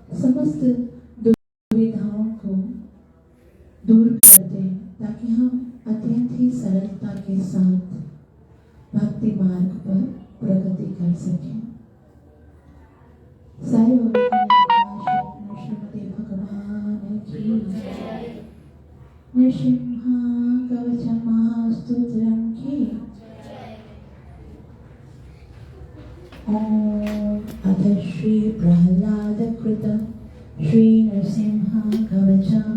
समस्त दुविधाओं को दूर कर दे, ताकि हम अत्यंत ही सरलता के साथ भक्ति मार्ग पर प्रगति कर सकें। साई श्रीमती भगवान की नृसिंहा कवचम महास्तुत्रम की। ओम अथ श्री प्रहलाद कृत श्री नृसिंहा कवचम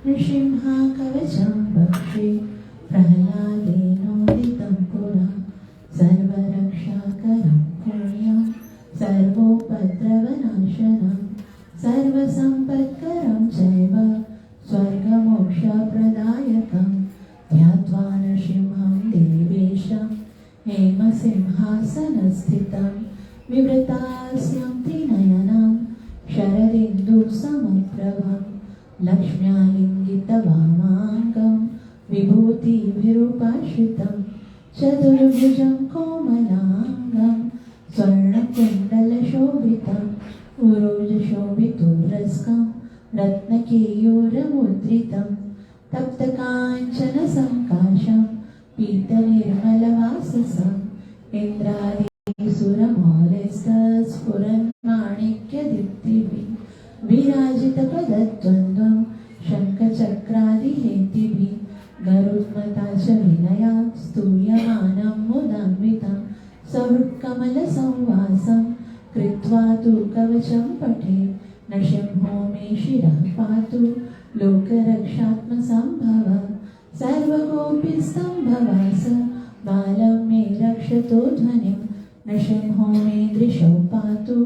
नृसिंहा कवचम भक्षे प्रहलादेनोदितं पुरा सर्वरक्षाकरं पुण्यं सर्वोपद्रवनाशनं सर्वसम्पत्करं चैव स्वर्गमोक्षप्रदायकं ध्यात्वा नृसिंहं देवेशं हेमसिंहासनस्थितं विवृतास्यं त्रिनयनं शरदिन्दुसमप्रभं लक्ष्म्यालिङ्गितवामाङ्गं विभूतिभिरुपाश्रितं चतुर्भुजं कोमलाङ्गं स्वर्णकुण्डलशोभितं उरोजशोभितोरस्कं रत्नकेयूरमुद्रितं तप्तकाञ्चनसङ्काशं पीतनिर्मलवाससं इन्द्रादिसुरमौलिस्तस्फुरन्माणिक्यदीप्तिभिः विराजितपदद्वन्द्वं शङ्खचक्रादिहेतिभिः गरुत्मता च विनया स्तूयमानं मुदान्वितं सहृत्कमलसंवासं कृत्वा तु कवचं पठेत् नृसिंहो मे शिरः पातु लोकरक्षात्मसम्भवः सर्वगोपीस्तम्भवास बालं मे रक्षतो ध्वनिं नृसिंहो मे दृशौ पातु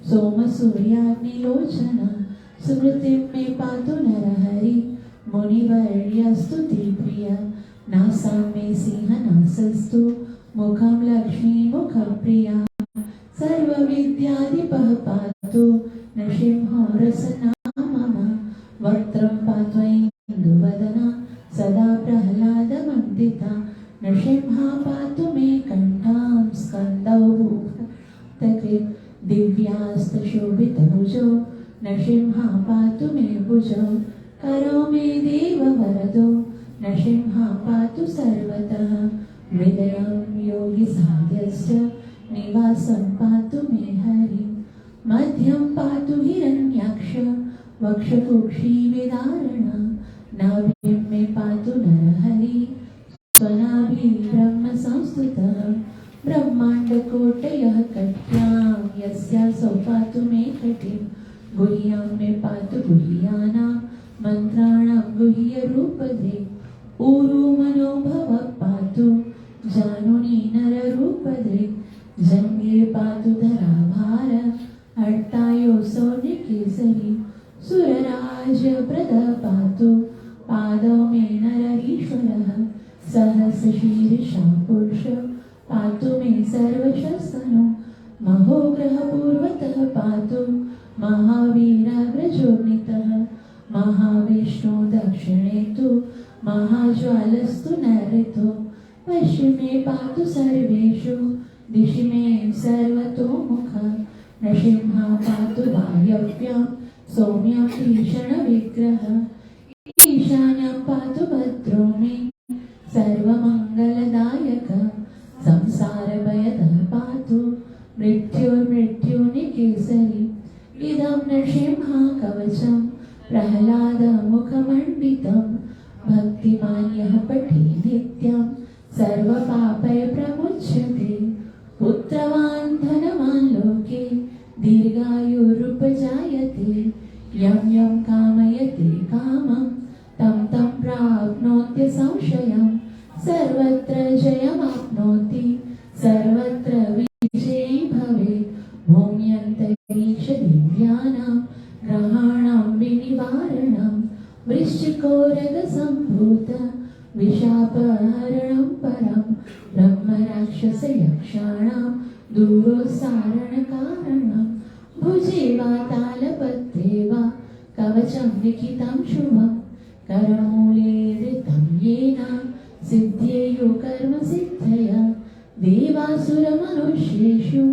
सोमसूर्याग्निलोचनः स्मृतिं मे पातु नरहरि मुनिवर्यस्तुतिप्रिय नासां मे सिंहनासस्तु मुखं लक्ष्मीमुखप्रिया सर्वविद्याधिपः पातु नृसिंहो रसना मम वक्त्रं पात्वैन्दुवदना सदा प्रह्लादवन्दिता नृसिंहा पातु मे कण्ठां स्कन्दौ भूतकृत् दिव्यास्तशोभितभुजौ नृसिंहा पातु मे भुजौ करो मे देववरदो नृसिंहा पातु सर्वतः हृदयं योगिसाध्यस्य निवासं पातु मे हरि मध्यं पातु हिरण्याक्ष वक्षकुक्षिविदारण नाभिं मे पातु नरहरि स्वनाभिः ब्रह्मसंस्तुतः ब्रह्माण्डकोटयः कट्यां यस्यासौ पातु मे कटिं गुह्यं मे पातु गुह्यानां मन्त्राणां गुह्यरूपधे ऊरु मनोभवः पातु जानुनी नररूपधे जङ्गे पातु धराभार हर्तायो सौर्यकेसरी सुरराजप्रदः पातु पादौ मे नरईश्वरः सहस्रशीर्षा पुरुष पातु मे सर्वशस्तनो महोग्रहपूर्वतः पातु महावीराग्रजोर्नितः महाविष्णु दक्षिणे तु महाज्वालस्तु नैऋतो पश्चिमे पातु सर्वेषु दिशि मे सर्वतोमुखः नृसिंहा पातु वायव्यां सौम्यां तीक्ष्णविग्रहः ईशान्यां पातु भद्रो मे सर्वमङ्गलदायकः संसारभयदः पातु मृत्युर्मृत्युनिकेसरी इदं नृसिंहा कवचं प्रह्लादमुखमण्डितं भक्तिमान् यः पठे नित्यं सर्वपापैः प्रमुच्यते पुत्रवान् धनवान् लोके दीर्घायुरुपजायते यं यं कामयते कामं तं तं प्राप्नोत्य संशयं सर्वत्र जयमाप्नोति सर्वत्र विजयी भवेत् भूम्यन्तरिक्ष दिव्यानां ग्रहाणां विनिवारणं वृश्चिकोरगसम्भूत विशापहरणं परं ब्रह्मराक्षसयक्षाणां दूरोत्सारणकारणं भुजे वा तालपत्रे वा कवचं लिखितं शुभं करमूले धृतं येन सिद्ध्येयो कर्मसिद्धया देवासुरमनुष्येषु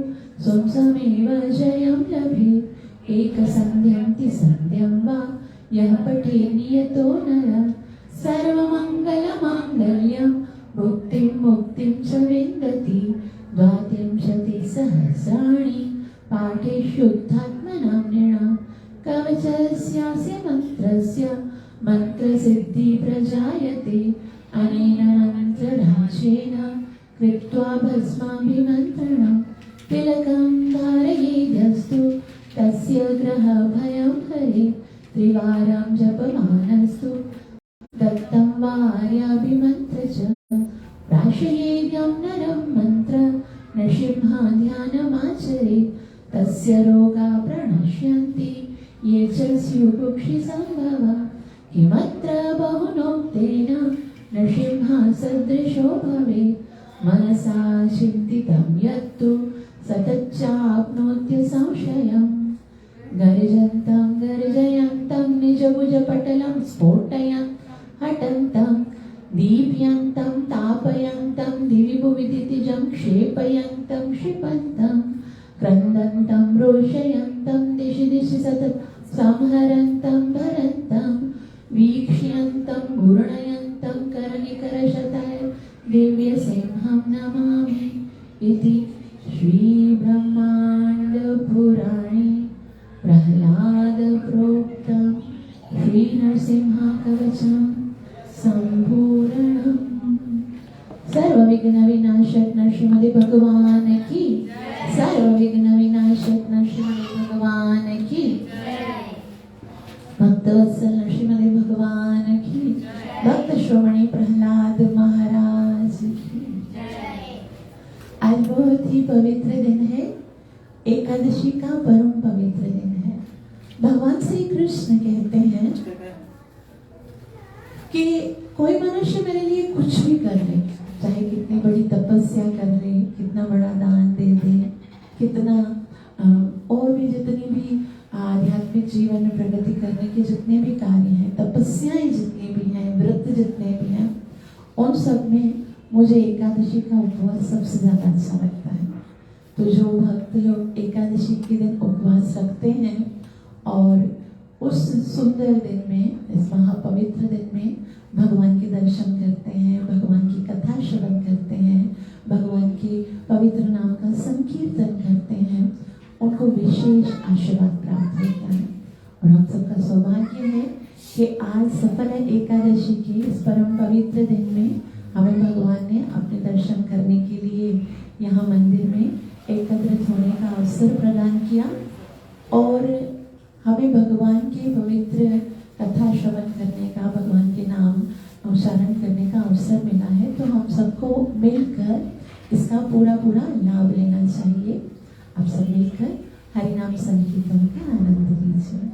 स्वं समेव जयं लभेत् एकसन्ध्यं सन्ध्यं वा यः पठे नियतो नरः सर्वमङ्गलमाङ्गल्यं मुक्तिं मुक्तिं च विन्दति 32 पाठे शुद्धात्मनां नृणां कवचस्यास्य मन्त्रस्य मन्त्रसिद्धि प्रजायते अनेन मन्त्रराजेन कृत्वा भस्माभिमन्त्रणं तिलकं धारयेद्यस्तु तस्य ग्रहभयं हरे त्रिवारं जपमानस्तु दत्तं वार्याभिमन्त्र च प्राशयेद्यं नरं मन्त्र नृसिंहाध्यानमाचरेत् तस्य रोगा प्रणश्यन्ति ये च स्युकुक्षिसम्भवा किमत्र बहुनोक्तेन नृसिंहसदृशो भवेत् मनसा चिन्तितं यत्तु सतच्चाप्नोत्य संशयम् गर्जन्तं गर्जयन्तं निजभुजपटलं स्फोटयन् हटन्तं दीप्यन्तं तापयन्तं दिवि भुवि दितिजं क्षेपयन्तं क्षिपन्तं क्रन्दन्तं रोषयन्तं दिशि दिशि सततं संहरन्तं भरन्तं वीक्ष्यन्तं घूर्णयन्तं करनिकरशताय दिव्यसिंहं नमामि इति श्रीब्रह्माण्डपुराणे प्रह्लादप्रोक्तं श्रीनरसिंहकवचं सम्पूर्णम्। सर्वविघ्नविनाशक नरसिंह भगवान की, सर्वविघ्नविनाशक नरसिंह भगवान की, भक्तवत्सल नरसिंह भगवान की, भक्त श्रोमणी प्रहलाद महाराज की। आज बहुत ही पवित्र दिन है, एकादशी का परम पवित्र दिन है। भगवान श्री कृष्ण कहते हैं कि कोई मनुष्य मेरे लिए कुछ भी कर ले, चाहे कितनी बड़ी तपस्या कर ले, कितना बड़ा दान दे दे, कितना और भी जितनी भी आध्यात्मिक जीवन में प्रगति करने के जितने भी कार्य हैं, तपस्याएं जितनी भी हैं, व्रत जितने भी हैं, उन सब में मुझे एकादशी का उपवास सबसे ज्यादा अच्छा लगता है। तो जो भक्त लोग एकादशी के दिन उपवास रखते हैं और उस सुंदर दिन में, इस महापवित्र दिन में भगवान के दर्शन करते हैं, भगवान की कथा श्रवण करते हैं, भगवान के पवित्र नाम का संकीर्तन करते हैं, उनको विशेष आशीर्वाद प्राप्त होता है। और हम सबका सौभाग्य है कि आज सफल एकादशी के इस परम पवित्र दिन में हमें भगवान ने अपने दर्शन करने के लिए यहाँ मंदिर में एकत्रित होने का अवसर प्रदान किया और हमें भगवान के पवित्र कथा श्रवण करने का, भगवान के नाम उच्चारण करने का अवसर मिला है। तो हम सबको मिलकर इसका पूरा लाभ लेना चाहिए। आप सब मिलकर हरिनाम संकीर्तन का आनंद लीजिए।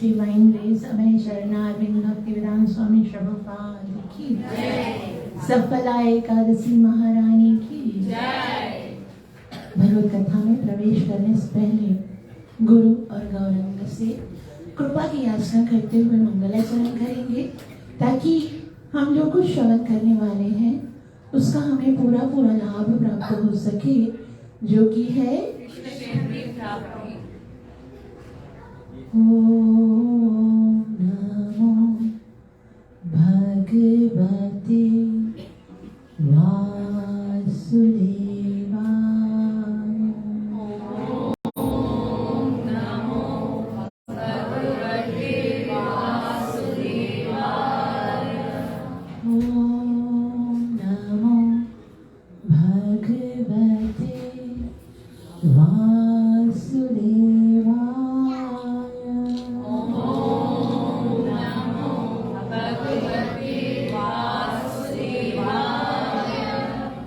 Divine Grace अभय शरणारविंद भक्तिवेदांत स्वामी प्रभुपाद की सफला एकादशी महारानी की भगवत कथा में प्रवेश करने से पहले गुरु और गौरंग से कृपा की याचना करते हुए मंगलाचरण करेंगे ताकि हम जो कुछ श्रवण करने वाले हैं उसका हमें पूरा पूरा लाभ प्राप्त हो सके, जो कि है ओम नमो भगवते वासुदेवाय। ओम नमो भगवते वासुदेवाय। ओम नमो भगवते वासुदेवाय।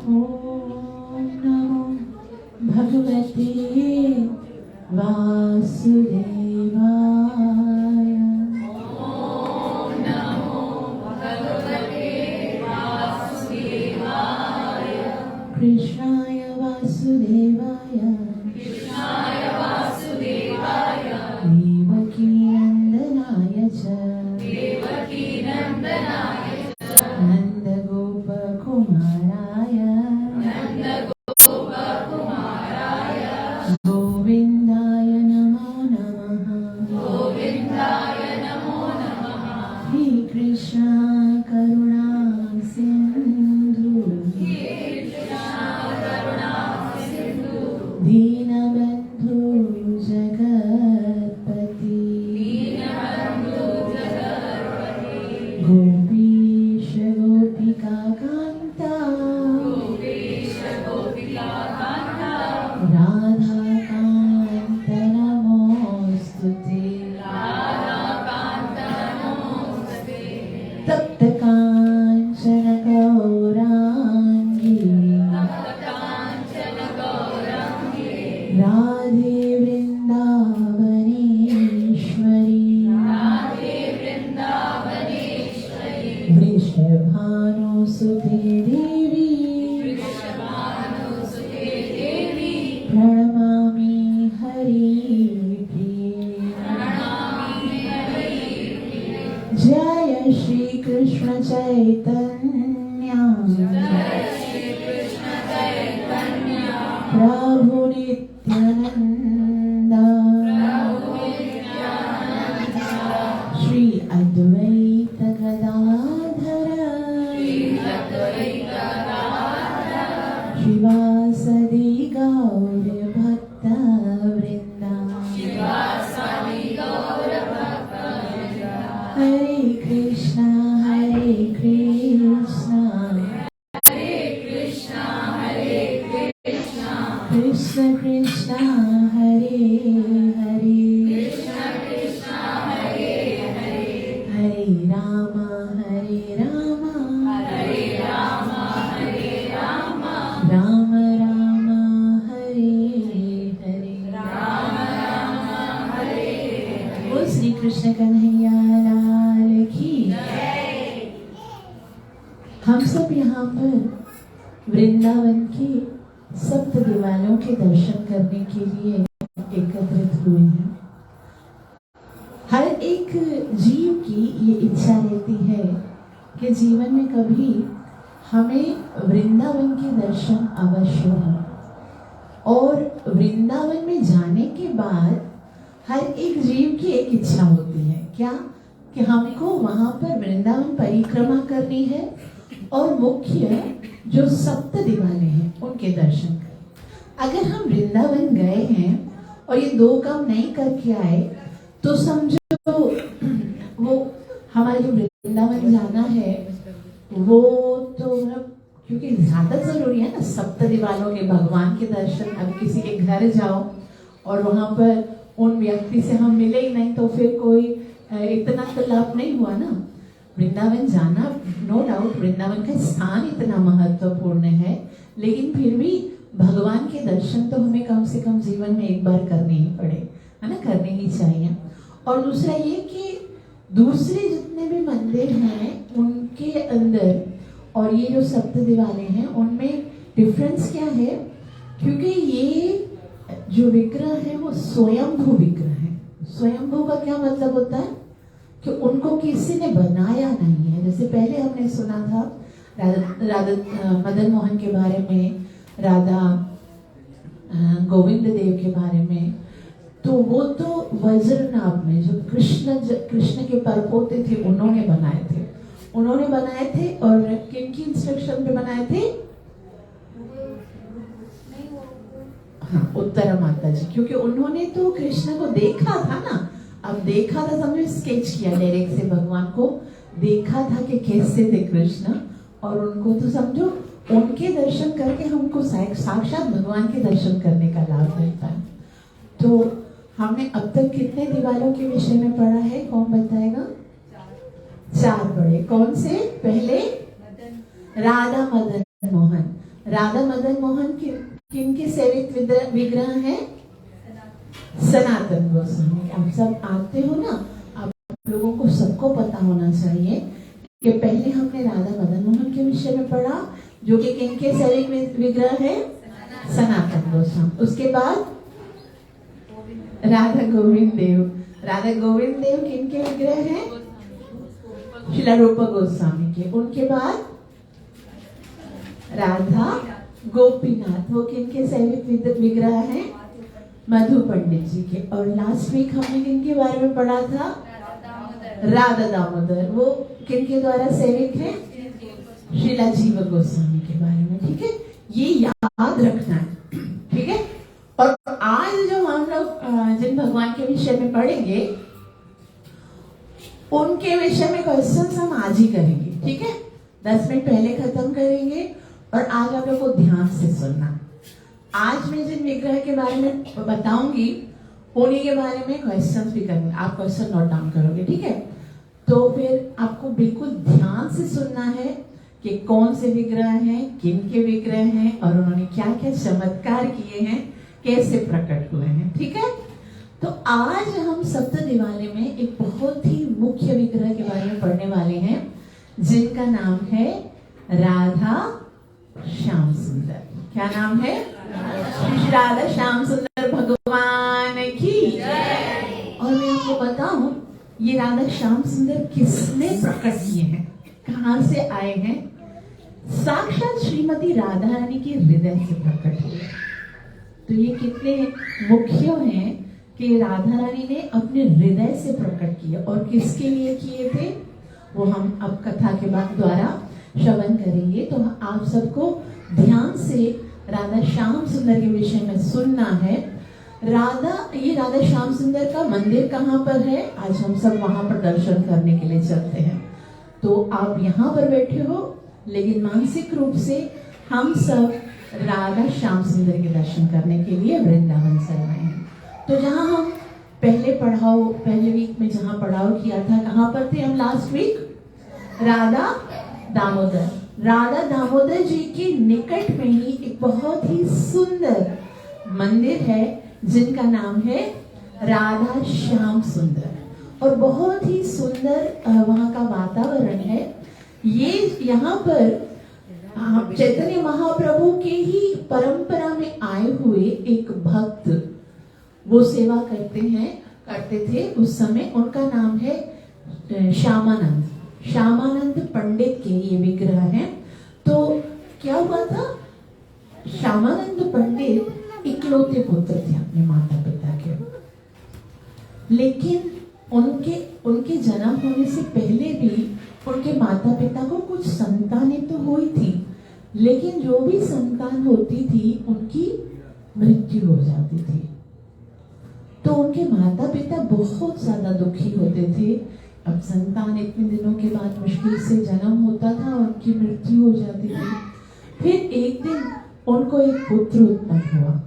ओम वृषभानुसुते देवी प्रणमामि हरिप्रिये। जय श्री कृष्ण चैतन्य प्रभु नित्यानंद श्री अद्वैत गदाधर श्रीवासदि गौर भक्त वृंदा। हरे कृष्णा कृष्ण कृष्ण हरे हरे हरे राम राम राम हरे हरे। वो श्री कृष्ण कन्हैया लाल की। हम सब यहाँ पर वृंदावन के सप्त दिवालों के दर्शन करने के लिए एकत्रित हुए हैं। हर एक जीव की ये इच्छा रहती है कि जीवन में कभी हमें वृंदावन के दर्शन अवश्य हो, और वृंदावन में जाने के बाद हर एक जीव की एक इच्छा होती है, क्या कि हमको वहां पर वृंदावन परिक्रमा करनी है और मुख्य जो सप्त दिवाले हैं उनके दर्शन करें। अगर हम वृंदावन गए हैं और ये दो काम नहीं करके आए तो समझो वो हमारे जो वृंदावन जाना है वो तो क्योंकि ज्यादा जरूरी है ना सप्त दिवालों के भगवान के दर्शन। अब किसी के घर जाओ और वहां पर उन व्यक्ति से हम मिले ही नहीं तो फिर कोई इतना तो लाभ नहीं हुआ ना। वृंदावन जाना नो डाउट वृंदावन का स्थान इतना महत्वपूर्ण है, लेकिन फिर भी भगवान के दर्शन तो हमें कम से कम जीवन में एक बार करने ही पड़े, है ना, करने ही चाहिए। और दूसरा ये कि दूसरे जितने भी मंदिर हैं उनके अंदर और ये जो सप्त दिवाले हैं उनमें डिफरेंस क्या है, क्योंकि ये जो विग्रह है वो स्वयंभू विग्रह है। स्वयंभू का क्या मतलब होता है कि उनको किसी ने बनाया नहीं है। जैसे पहले हमने सुना था राधा मदन मोहन के बारे में, राधा गोविंद देव के बारे में, तो वो तो वज्रनाभ में जो कृष्ण के परपोते थे उन्होंने बनाए थे और किन की इंस्ट्रक्शन पे बनाए थे? हाँ, उत्तरा माता जी, क्योंकि उन्होंने तो कृष्ण को देखा था ना। अब देखा था, समझो स्केच किया डायरेक्ट से, भगवान को देखा था कि कैसे थे कृष्ण, और उनको तो समझो उनके दर्शन करके हमको साक्षात भगवान के दर्शन करने का लाभ मिलता है। तो हमने अब तक कितने दिवालों के विषय में पढ़ा है, कौन बताएगा? 4 पढ़े। कौन से? पहले राधा मदन मोहन। राधा मदन मोहन किन के सेवित विग्रह है? सनातन गोस्वामी। आप सब आते हो ना, आप लोगों को सबको पता होना चाहिए कि पहले हमने राधा मदन मोहन के विषय में पढ़ा, जो कि किन के सेवित विग्रह है? सनातन गोस्वामी। उसके बाद राधा गोविंद देव। राधा गोविंद देव किन के विग्रह हैं? श्रीला रूपा गोस्वामी के। उनके बाद राधा गोपीनाथ, वो किन के सेवित विग्रह हैं? मधु पंडित जी के। और लास्ट वीक हमने किन के बारे में पढ़ा था? राधा दामोदर। वो किन के द्वारा सेवित है? श्रीला जीव गोस्वामी के बारे में। ठीक है, ये याद रखना है। ठीक है, और आज जो हम लोग जिन भगवान के विषय में पढ़ेंगे उनके विषय में क्वेश्चंस हम आज ही करेंगे। ठीक है, 10 मिनट पहले खत्म करेंगे, और आज आप लोग को ध्यान से सुनना। आज मैं जिन विग्रह के बारे में बताऊंगी उन्हीं के बारे में क्वेश्चंस भी करेंगे। आप क्वेश्चन नोट डाउन करोगे। ठीक है, तो फिर आपको बिल्कुल ध्यान से सुनना है कि कौन से विग्रह हैं, किन के विग्रह हैं, और उन्होंने क्या क्या चमत्कार किए हैं, कैसे प्रकट हुए हैं। ठीक है, तो आज हम सप्त दिवाले में एक बहुत ही मुख्य विग्रह के बारे में पढ़ने वाले हैं, जिनका नाम है राधा श्याम सुंदर। क्या नाम है? श्री राधा श्याम सुंदर भगवान की। और मैं आपको बताऊं, ये राधा श्याम सुंदर किसने प्रकट किए हैं, कहां से आए हैं? साक्षात श्रीमती राधा रानी के हृदय से प्रकट हुए। तो ये कितने मुख्य हैं कि राधा रानी ने अपने हृदय से प्रकट किए। और किसके लिए किए थे वो हम अब कथा के बाद द्वारा श्रवण करेंगे। तो आप सबको ध्यान से राधा श्याम सुंदर के विषय में सुनना है। ये राधा श्याम सुंदर का मंदिर कहाँ पर है? आज हम सब वहां पर दर्शन करने के लिए चलते हैं। तो आप यहाँ पर बैठे हो, लेकिन मानसिक रूप से हम सब राधा श्याम सुंदर के दर्शन करने के लिए वृंदावन चल रहे हैं। तो जहाँ हम पहले वीक में जहाँ पढ़ाओ किया था, कहाँ पर थे हम लास्ट वीक? राधा दामोदर जी के निकट में ही एक बहुत ही सुंदर मंदिर है जिनका नाम है राधा श्याम सुंदर। और बहुत ही सुंदर वहाँ का वातावरण है। ये यहाँ पर चैतन्य महाप्रभु के ही परंपरा में आए हुए एक भक्त वो सेवा करते थे उस समय। उनका नाम है श्यामानंद पंडित के ये विग्रह है। तो क्या हुआ था, श्यामानंद पंडित इकलौते पुत्र थे अपने माता पिता के, लेकिन उनके जन्म होने से पहले भी उनके माता पिता को कुछ संतानें तो हुई थी, लेकिन जो भी संतान होती थी उनकी मृत्यु हो जाती थी। तो उनके माता पिता बहुत ज्यादा दुखी होते थे। अब संतान इतने दिनों के बाद मुश्किल से जन्म होता था, उनकी मृत्यु हो जाती थी। फिर एक दिन उनको एक पुत्र उत्पन्न हुआ,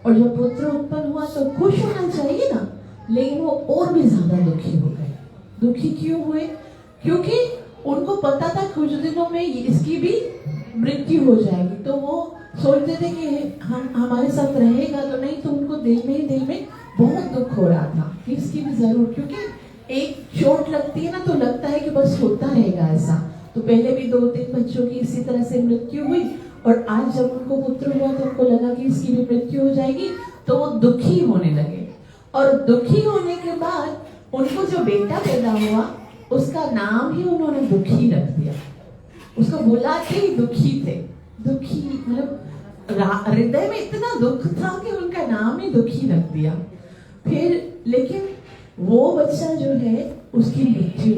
और जब पुत्र उत्पन्न हुआ तो खुश होना चाहिए ना, लेकिन वो और भी ज्यादा दुखी हो गए। दुखी क्यों हुए? क्योंकि उनको पता था कुछ दिनों में इसकी भी मृत्यु हो जाएगी। तो वो सोचते थे कि हमारे साथ रहेगा तो नहीं, तो उनको दिल में बहुत दुख हो रहा था कि इसकी भी जरूर, क्योंकि एक चोट लगती है ना तो लगता है कि बस होता रहेगा ऐसा। तो पहले भी 2-3 बच्चों की इसी तरह से मृत्यु हुई, और आज जब उनको पुत्र हुआ तो उनको लगा कि इसकी भी मृत्यु हो जाएगी, तो वो दुखी होने लगे। और दुखी होने के बाद उनको जो बेटा पैदा हुआ उसका नाम ही उन्होंने दुखी रख दिया। उसको बुला के ही दुखी थे। दुखी मतलब हृदय में इतना दुख था कि उनका नाम ही दुखी रख दिया। फिर लेकिन वो बच्चा जो है उसकी मृत्यु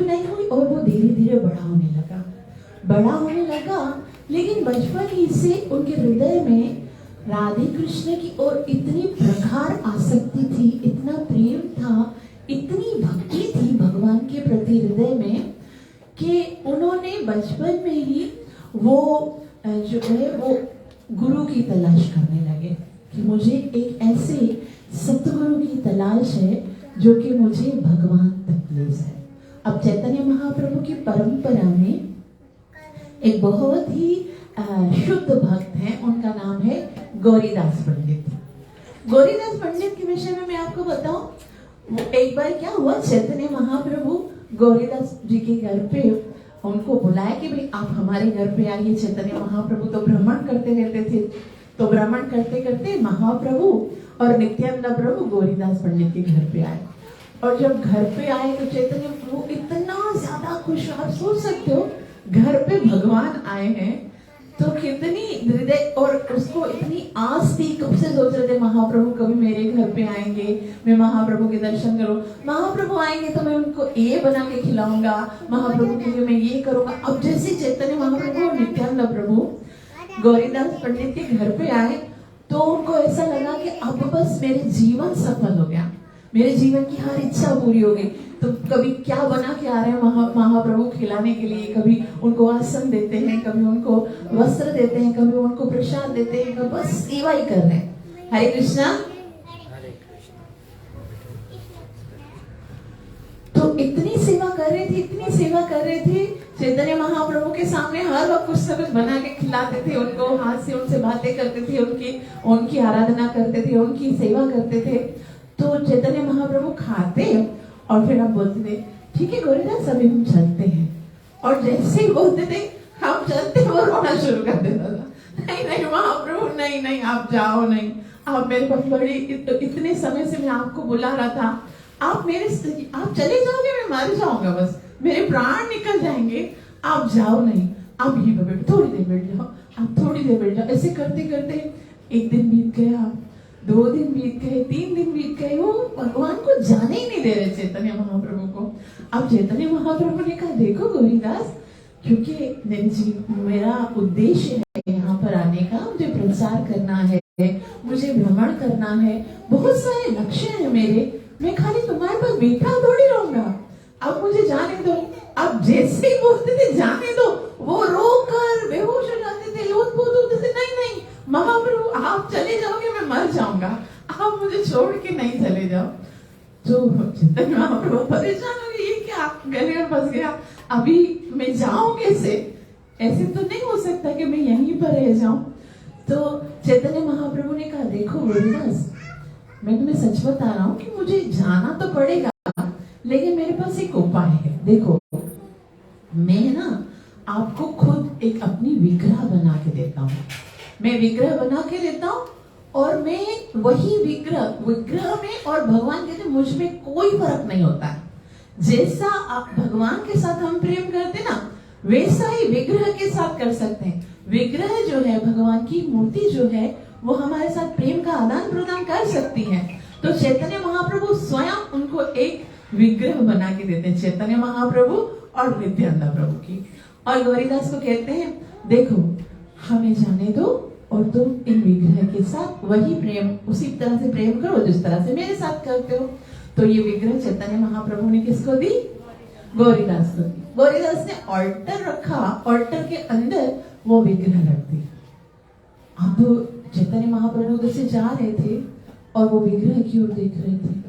नहीं हुई और वो धीरे धीरे बड़ा होने लगा। लेकिन बचपन ही से उनके हृदय में राधे कृष्ण की ओर इतनी प्रगाढ़ आसक्ति थी, इतना प्रेम था, इतनी भक्ति थी भगवान के प्रति हृदय में, कि उन्होंने बचपन में ही वो जो है वो गुरु की तलाश करने लगे कि मुझे एक ऐसे सतगुरु की तलाश है जो कि मुझे भगवान तक ले जाए। अब चैतन्य महाप्रभु की परंपरा में एक बहुत ही शुद्ध भक्त हैं, उनका नाम है गौरीदास पंडित। गौरीदास पंडित के विषय में मैं आपको बताऊं, एक बार क्या हुआ, चैतन्य महाप्रभु गौरीदास जी के घर पे उनको बुलाया कि भाई आप हमारे घर पे आइए। चैतन्य महाप्रभु तो भ्रमण करते रहते थे, तो भ्रमण करते करते महाप्रभु और नित्यानंद प्रभु गौरीदास पंडित के घर पे आए। और जब घर पे आए तो चैतन्य प्रभु इतना ज्यादा खुश, आप सोच सकते हो घर पे भगवान आए हैं तो कितनी हृदय, और उसको इतनी आस थी, कब से सोच रहे थे महाप्रभु कभी मेरे घर पे आएंगे, मैं महाप्रभु के दर्शन करूं, महाप्रभु आएंगे तो मैं उनको ये बना के खिलाऊंगा, महाप्रभु के लिए मैं ये करूंगा। अब जैसे चैतन्य महाप्रभु और नित्यानंद प्रभु गौरीदास पंडित के घर पे आए तो उनको ऐसा लगा कि अब बस मेरे जीवन सफल हो गया, मेरे जीवन की हर इच्छा पूरी हो गई। तो कभी क्या बना के आ रहे हैं महाप्रभु खिलाने के लिए, कभी उनको आसन देते हैं, कभी उनको वस्त्र देते हैं, कभी उनको प्रसाद देते हैं, कभी बस सेवा ही कर रहे हैं। हरे कृष्णा। तो इतनी सेवा कर रहे थे चैतन्य महाप्रभु के सामने हर वक्त कुछ ना कुछ बना के खिलाते थे उनको, हाथ से उनसे बातें करते थे, उनकी आराधना करते थे, उनकी सेवा करते थे। तो चैतन्य महाप्रभु खाते और फिर हम बोलते थे ठीक है गौरीदास अभी हम चलते हैं। और जैसे ही बोलते थे हम चलते वो रोना शुरू कर देता था। नहीं नहीं महाप्रभु, नहीं नहीं आप जाओ, नहीं आप मेरे पास बड़ी इतने समय से मैं आपको बुला रहा था, आप चले जाओगे, मैं मर जाऊंगा, बस मेरे प्राण निकल जाएंगे, आप जाओ नहीं, आप यहीं पर बैठो, थोड़ी देर बैठ जाओ, आप थोड़ी देर बैठ जाओ। ऐसे करते करते एक दिन बीत गया, 2 दिन बीत गए, 3 दिन बीत गए, वो भगवान को जाने ही नहीं दे रहे चैतन्य महाप्रभु को। अब चैतन्य महाप्रभु ने कहा देखो गौरीदास, क्योंकि मेरा उद्देश्य है यहाँ पर आने का, मुझे प्रचार करना है, मुझे भ्रमण करना है, बहुत सारे लक्ष्य है मेरे, मैं खाली तुम्हारे पास बैठा थोड़ी रहूंगा, अब मुझे जाने दो। अब जैसे ही बोलते थे जाने दो, वो रोकर बेहोश हो जाते थे, लोटपोट होते थे, नहीं नहीं महाप्रभु आप चले जाओगे, मैं मर जाऊंगा, आप मुझे छोड़ के नहीं चले जाओ। तो चैतन्य महाप्रभु परेशान हो गए, ये क्या गले में फंस गया, अभी मैं जाऊं कैसे, ऐसे तो नहीं हो सकता कि मैं यहीं पर रह जाऊं। तो चैतन्य महाप्रभु ने कहा देखो गौरीदास, मैं तुम्हें सच बता रहा हूँ कि मुझे जाना तो पड़ेगा, लेकिन मेरे पास एक उपाय है। देखो मैं ना आपको खुद एक अपनी विग्रह बना के देता हूँ, मैं विग्रह बना के देता हूँ, और मैं वही विग्रह में, और भगवान कहते मुझ में कोई फर्क नहीं होता है, जैसा आप भगवान के साथ हम प्रेम करते ना, वैसा ही विग्रह के साथ कर सकते हैं। विग्रह जो है, भगवान की मूर्ति जो है, वो हमारे साथ प्रेम का आदान प्रदान कर सकती है। तो चैतन्य महाप्रभु स्वयं उनको एक विग्रह बना के देते हैं, चैतन्य महाप्रभु और नित्यानंद प्रभु की। और गौरीदास को कहते हैं देखो हमें जाने दो, और तुम इन विग्रह के साथ वही प्रेम, उसी तरह से प्रेम करो जिस तरह से मेरे साथ करते हो। तो ये विग्रह चैतन्य महाप्रभु ने किसको दी? गौरीदास को दी। गौरीदास ने ऑल्टर रखा, ऑल्टर के अंदर वो विग्रह रख दी। अब चैतन्य महाप्रभु उधर से जा रहे थे और वो विग्रह की ओर देख रहे थे।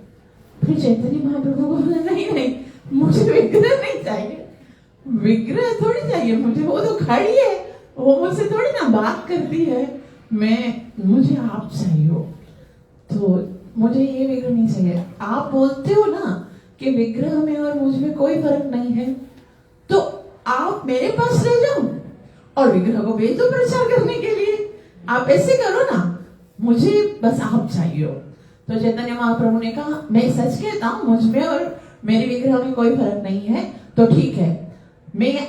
फिर चैतन्य महाप्रभु को बोला नहीं नहीं मुझे विग्रह नहीं चाहिए, विग्रह थोड़ी चाहिए मुझे, वो तो खड़ी है, वो मुझसे थोड़ी ना बात करती है, मुझे आप चाहिए हो, तो मुझे ये विग्रह नहीं चाहिए। आप बोलते हो ना कि विग्रह में और मुझ में कोई फर्क नहीं है, तो आप मेरे पास ले जाओ और विग्रह को भेज दो प्रचार करने के लिए, आप ऐसे करो ना, मुझे बस आप चाहिए हो। तो चैतन्य महाप्रभु ने कहा मैं सच कहता हूँ, मुझ में और मेरे विग्रह में कोई फर्क नहीं है, तो ठीक है,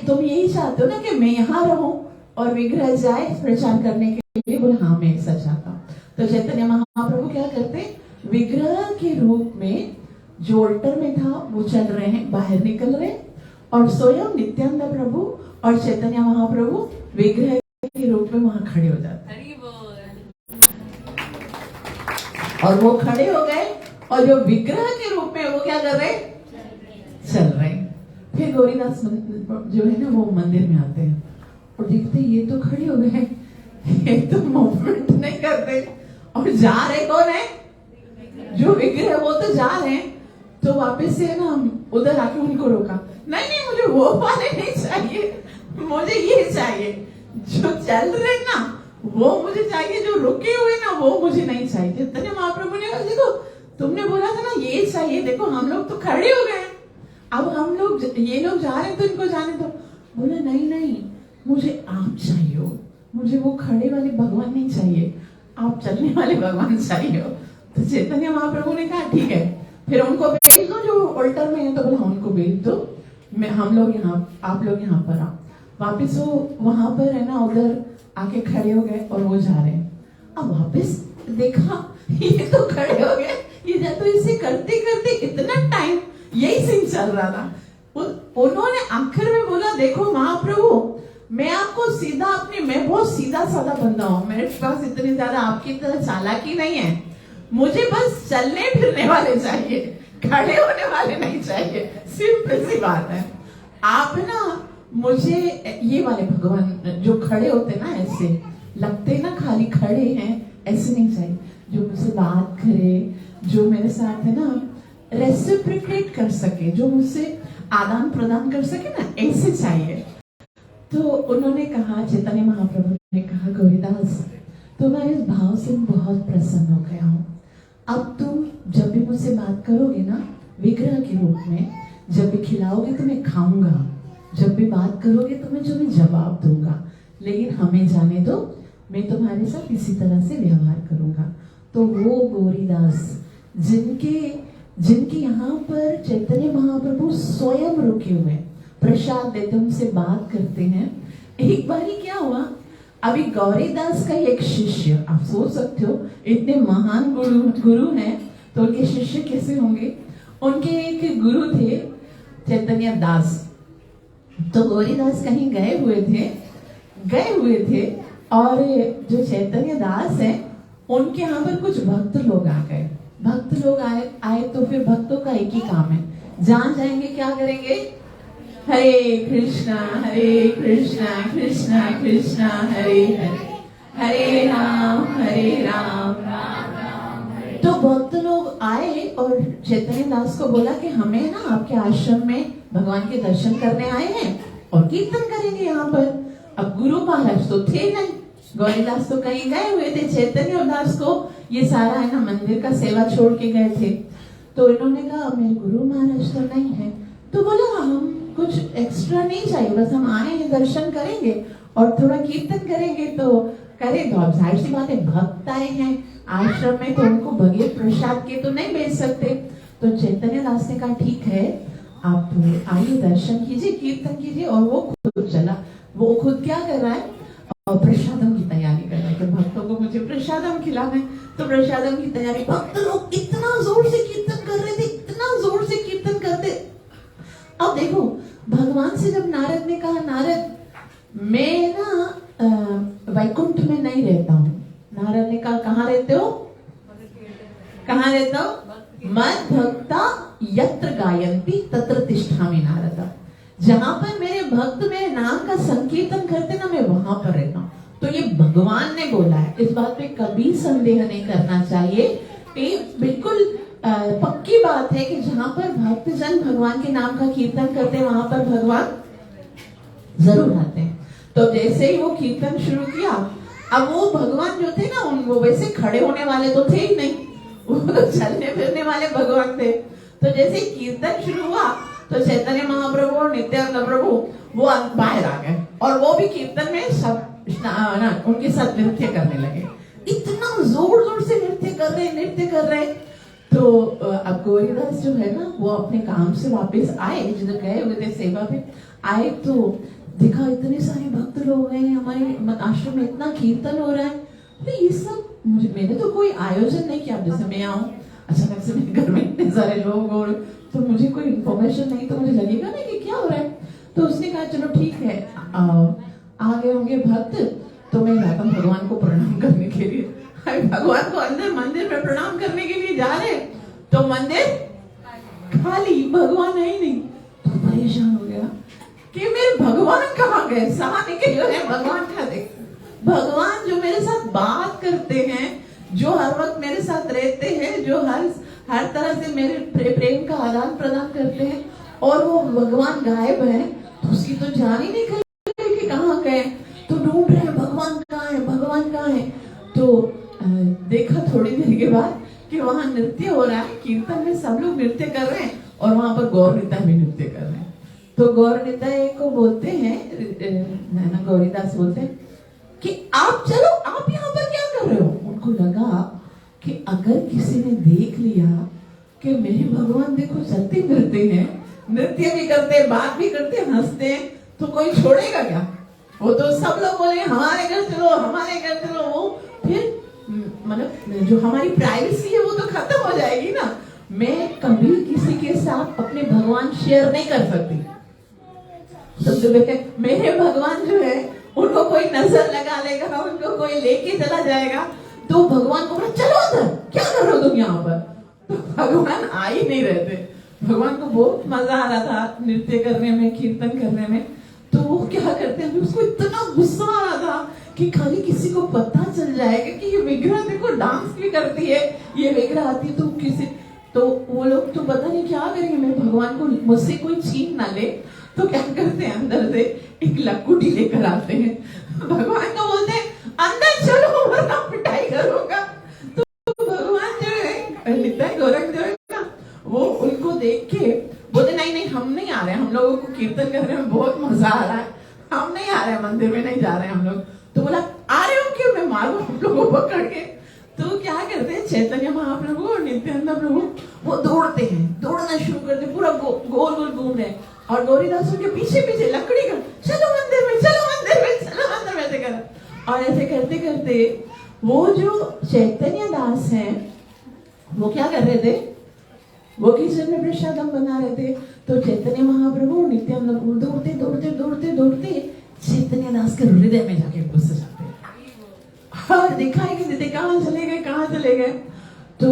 तुम यही चाहते हो ना कि मैं यहाँ रहूं और विग्रह जाए प्रचार करने के लिए? बोले हाँ मैं ऐसा चाहता हूँ। तो चैतन्य महाप्रभु क्या करते, विग्रह के रूप में जो ऑल्टर में था वो चल रहे हैं, बाहर निकल रहे, और स्वयं नित्यानंद प्रभु और चैतन्य महाप्रभु विग्रह के रूप में वहां खड़े हो जाते हैं। और वो खड़े हो गए, और जो विग्रह के रूप में वो क्या कर रहे, चल रहे। फिर गौरीदास जो है ना वो मंदिर में आते हैं और देखते ये तो खड़े हो गए, ये तो मूवमेंट नहीं करते, और जा रहे कौन है? जो विग्रह, वो तो जा रहे हैं। तो वापस से ना उधर आके उनको रोका, नहीं नहीं मुझे वो वाले नहीं चाहिए, मुझे ये चाहिए, जो चल रहे ना वो मुझे चाहिए, जो रुके हुए ना वो मुझे नहीं चाहिए। चैतन्य महाप्रभु ने कहा देखो तुमने बोला था ना ये चाहिए, देखो हम लोग तो खड़े हो गए, अब हम लोग ये लोग जा रहे हैं तो इनको जाने दो। बोले नहीं नहीं मुझे आप चाहिए हो, मुझे वो खड़े वाले भगवान नहीं चाहिए, आप चलने वाले भगवान चाहिए हो। तो चैतन्य महाप्रभु ने कहा ठीक है, फिर उनको भेज दो जो ऑल्टर में है, तो बोला उनको भेज दो, मैं हम लोग यहाँ, आप लोग यहाँ पर आओ। वापिस वो वहां पर है ना उधर आके खड़े हो गए और वो जा रहे हैं। अब वापस देखा ये तो खड़े हो गए, ये तो इसे करते करते इतना टाइम यही सीन चल रहा था। उन्होंने आखिर में बोला देखो महाप्रभु मैं आपको सीधा मैं बहुत सीधा साधा बंदा हूँ, मेरे पास इतनी ज्यादा आपकी तरह चालाकी नहीं है, मुझे बस चलने फिरने वाले चाहिए, खड़े होने वाले नहीं चाहिए, सिंपल सी बात है। आप ना मुझे ये वाले भगवान जो खड़े होते ना, ऐसे लगते ना खाली खड़े हैं, ऐसे नहीं चाहिए, जो मुझसे बात करे, जो मेरे साथ है ना रेसिप्रोकेट कर सके, जो मुझसे आदान प्रदान कर सके ना, ऐसे चाहिए। तो उन्होंने कहा, चैतन्य महाप्रभु ने कहा गौरीदास तुम्हारे इस भाव से मैं बहुत प्रसन्न हो गया हूँ, अब तुम जब भी मुझसे बात करोगे ना विग्रह के रूप में, जब भी खिलाओगे तो मैं खाऊंगा, जब भी बात करोगे तो मैं तुम्हें जवाब दूंगा, लेकिन हमें जाने दो, मैं तुम्हारे साथ इसी तरह से व्यवहार करूंगा। तो वो गौरीदास जिनके यहाँ पर चैतन्य महाप्रभु स्वयं रुके हुए प्रसाद देते, उनसे बात करते हैं। एक बार ही क्या हुआ, अभी गौरीदास का एक शिष्य, आप सोच सकते हो इतने महान गुरु हैं तो उनके शिष्य कैसे होंगे। उनके एक गुरु थे चैतन्य दास। तो गौरीदास कहीं गए हुए थे और जो चैतन्य दास है उनके यहाँ पर कुछ भक्त लोग आ गए। भक्त लोग आए तो फिर भक्तों का एक ही काम है, जहाँ जाएंगे क्या करेंगे, हरे कृष्णा कृष्णा कृष्णा हरे हरे, हरे राम राम राम। तो भक्त लोग आए और चैतन्य दास को बोला कि हमें ना आपके आश्रम में भगवान के दर्शन करने आए हैं और कीर्तन करेंगे यहाँ पर। अब गुरु महाराज तो थे नहीं, गौरीदास तो कहीं गए हुए थे, चैतन्य दास को ये सारा है ना मंदिर का सेवा छोड़ के गए थे। तो इन्होंने कहा मेरे गुरु महाराज तो नहीं है, तो बोला हम कुछ एक्स्ट्रा नहीं चाहिए, बस हम आए हैं दर्शन करेंगे और थोड़ा कीर्तन करेंगे तो करें। तो अब जाहिर सी बात है भक्त आए हैं आश्रम में तो उनको बगैर प्रसाद के तो नहीं भेज सकते। तो चैतन्य दास ने कहा ठीक है आप आइए दर्शन कीजिए कीर्तन कीजिए। और वो खुद चला, वो खुद क्या कर रहा है, और प्रसादम की तैयारी कर रहा है कि भक्तों को मुझे प्रसादम खिलाना है। तो प्रसादम की तैयारी, भक्त लोग इतना जोर से कीर्तन कर रहे थे, इतना जोर से कीर्तन करते। अब देखो भगवान से जब नारद ने कहा नारद मैं ना वैकुंठ में नहीं रहता हूँ, नारद ने कहा कहाँ रहते हो, कहाँ रहता हो, मद भक्ता यत्र गायन्ति तत्र तिष्ठामि नारद। जहां पर मेरे भक्त मेरे नाम का संकीर्तन करते ना, मैं वहां पर रहता हूँ। तो ये भगवान ने बोला है, इस बात पे कभी संदेह नहीं करना चाहिए। ये बिल्कुल पक्की बात है कि जहां पर भक्त जन भगवान के नाम का कीर्तन करते हैं वहां पर भगवान जरूर आते हैं। तो जैसे ही वो कीर्तन शुरू किया, अब वो भगवान जो थे ना वो वैसे खड़े होने वाले तो थे ही नहीं, वो तो चलने फिरने वाले भगवान थे। तो जैसे कीर्तन शुरू हुआ तो चैतन्य महाप्रभु और नित्यानंद प्रभु वो बाहर आ गए और वो भी कीर्तन में सब उनके साथ नृत्य करने लगे। इतना जोर जोर से नृत्य कर रहे। तो अब गौरीदास जो है ना वो अपने काम से वापस आए, जिधर गए हुए थे सेवा पे आए, तो देखा इतने सारे भक्त लोग हैं, हमारे आश्रम में इतना कीर्तन हो रहा है। तो ये सब मैंने तो कोई आयोजन नहीं किया, जैसे मैं आऊँ अचानक से मेरे घर में इतने सारे लोग और तो मुझे कोई इन्फॉर्मेशन नहीं, तो मुझे लगेगा ना कि क्या हो रहा है। तो उसने कहा चलो ठीक है आ गए होंगे भक्त, तो मैं जाता हूँ भगवान को प्रणाम करने के लिए। भगवान को अंदर मंदिर में प्रणाम करने के लिए जा रहे तो मंदिर खाली, भगवान है ही नहीं। तो परेशान हो गया कि मेरे भगवान कहाँ गए, साथ निकले हैं भगवान कहाँ थे। भगवान जो मेरे साथ बात करते हैं, जो हर वक्त मेरे साथ रहते हैं, जो हर तरह से मेरे प्रेम का आदान प्रदान करते हैं, और वो भगवान गायब है, तो उसकी तो जान ही नहीं गई कि कहाँ गए। तो ढूंढ रहे हैं भगवान कहाँ है, भगवान कहाँ है। तो देखा थोड़ी देर के बाद कि वहां नृत्य हो रहा है, कीर्तन में सब लोग नृत्य कर रहे हैं और वहां पर गौर निताई भी नृत्य कर रहे हैं। तो गौर निताई को बोलते हैं, गौरीदास बोलते हैं कि आप चलो, आप यहाँ पर क्या कर रहे हो। उनको लगा कि अगर किसी ने देख लिया कि मेरे भगवान देखो चलते फिरते हैं, नृत्य भी करते, बात भी करते, हंसते हैं, तो कोई छोड़ेगा क्या। वो तो सब लोग बोले हमारे घर चलो, हमारे घर चलो। वो फिर मतलब जो हमारी प्राइवेसी है वो तो खत्म हो जाएगी ना। मैं कभी किसी के साथ अपने भगवान शेयर नहीं कर सकती। तो मेरे भगवान जो है उनको कोई नजर लगा लेगा, उनको कोई लेके चला जाएगा, तो भगवान को बोला चलो अंदर, क्या कर रहे हो तुम यहाँ पर। तो भगवान आ ही नहीं रहे थे। भगवान को बहुत मजा आ रहा था नृत्य करने में, कीर्तन करने में। तो वो क्या करते हैं, उसको इतना गुस्सा आ रहा था कि खाली किसी को पता चल जाएगा कि ये विग्रह देखो डांस भी करती है, ये विग्रह आती है, तो किसी तो वो लोग तो पता नहीं क्या करेंगे, मेरे भगवान को मुझसे कोई छीन ना ले। तो क्या करते हैं, अंदर से एक लकुटी लेकर आते हैं, भगवान को बोलते हैं अंदर चलो वरना पिटाई करूंगा। तो भगवान जो है नित्यानंद गौरंग जो है ना, वो उनको देख के बोलते नहीं नहीं हम नहीं आ रहे, हम लोगों को कीर्तन करने में बहुत हम नहीं आ रहे हैं मंदिर में, नहीं जा रहे हैं हम लोग। तो बोला आ रहे हो क्यों, मैं मारूं हम लोगों को पकड़ के। तो क्या करते हैं चैतन्य महाप्रभु और नित्यानंद प्रभु, वो दौड़ते हैं, दौड़ना शुरू करते, पूरा गोल गोल घूम रहे हैं, और गौरीदास उनके पीछे पीछे लकड़ी का चलो मंदिर में, चलो मंदिर में, चलो मंदिर में, ऐसे कर। और ऐसे करते करते वो जो चैतन्य दास हैं वो क्या कर रहे थे, वो किचन में प्रसादम बना रहे थे। तो चैतन्य महाप्रभु नित्यानंद प्रभु दौड़ते दौड़ते दौड़ते दौड़ते चैतन्य दास के हृदय में जाके घुस जाते और दिखाई कि दीदी कहाँ चले गए, कहाँ चले गए। तो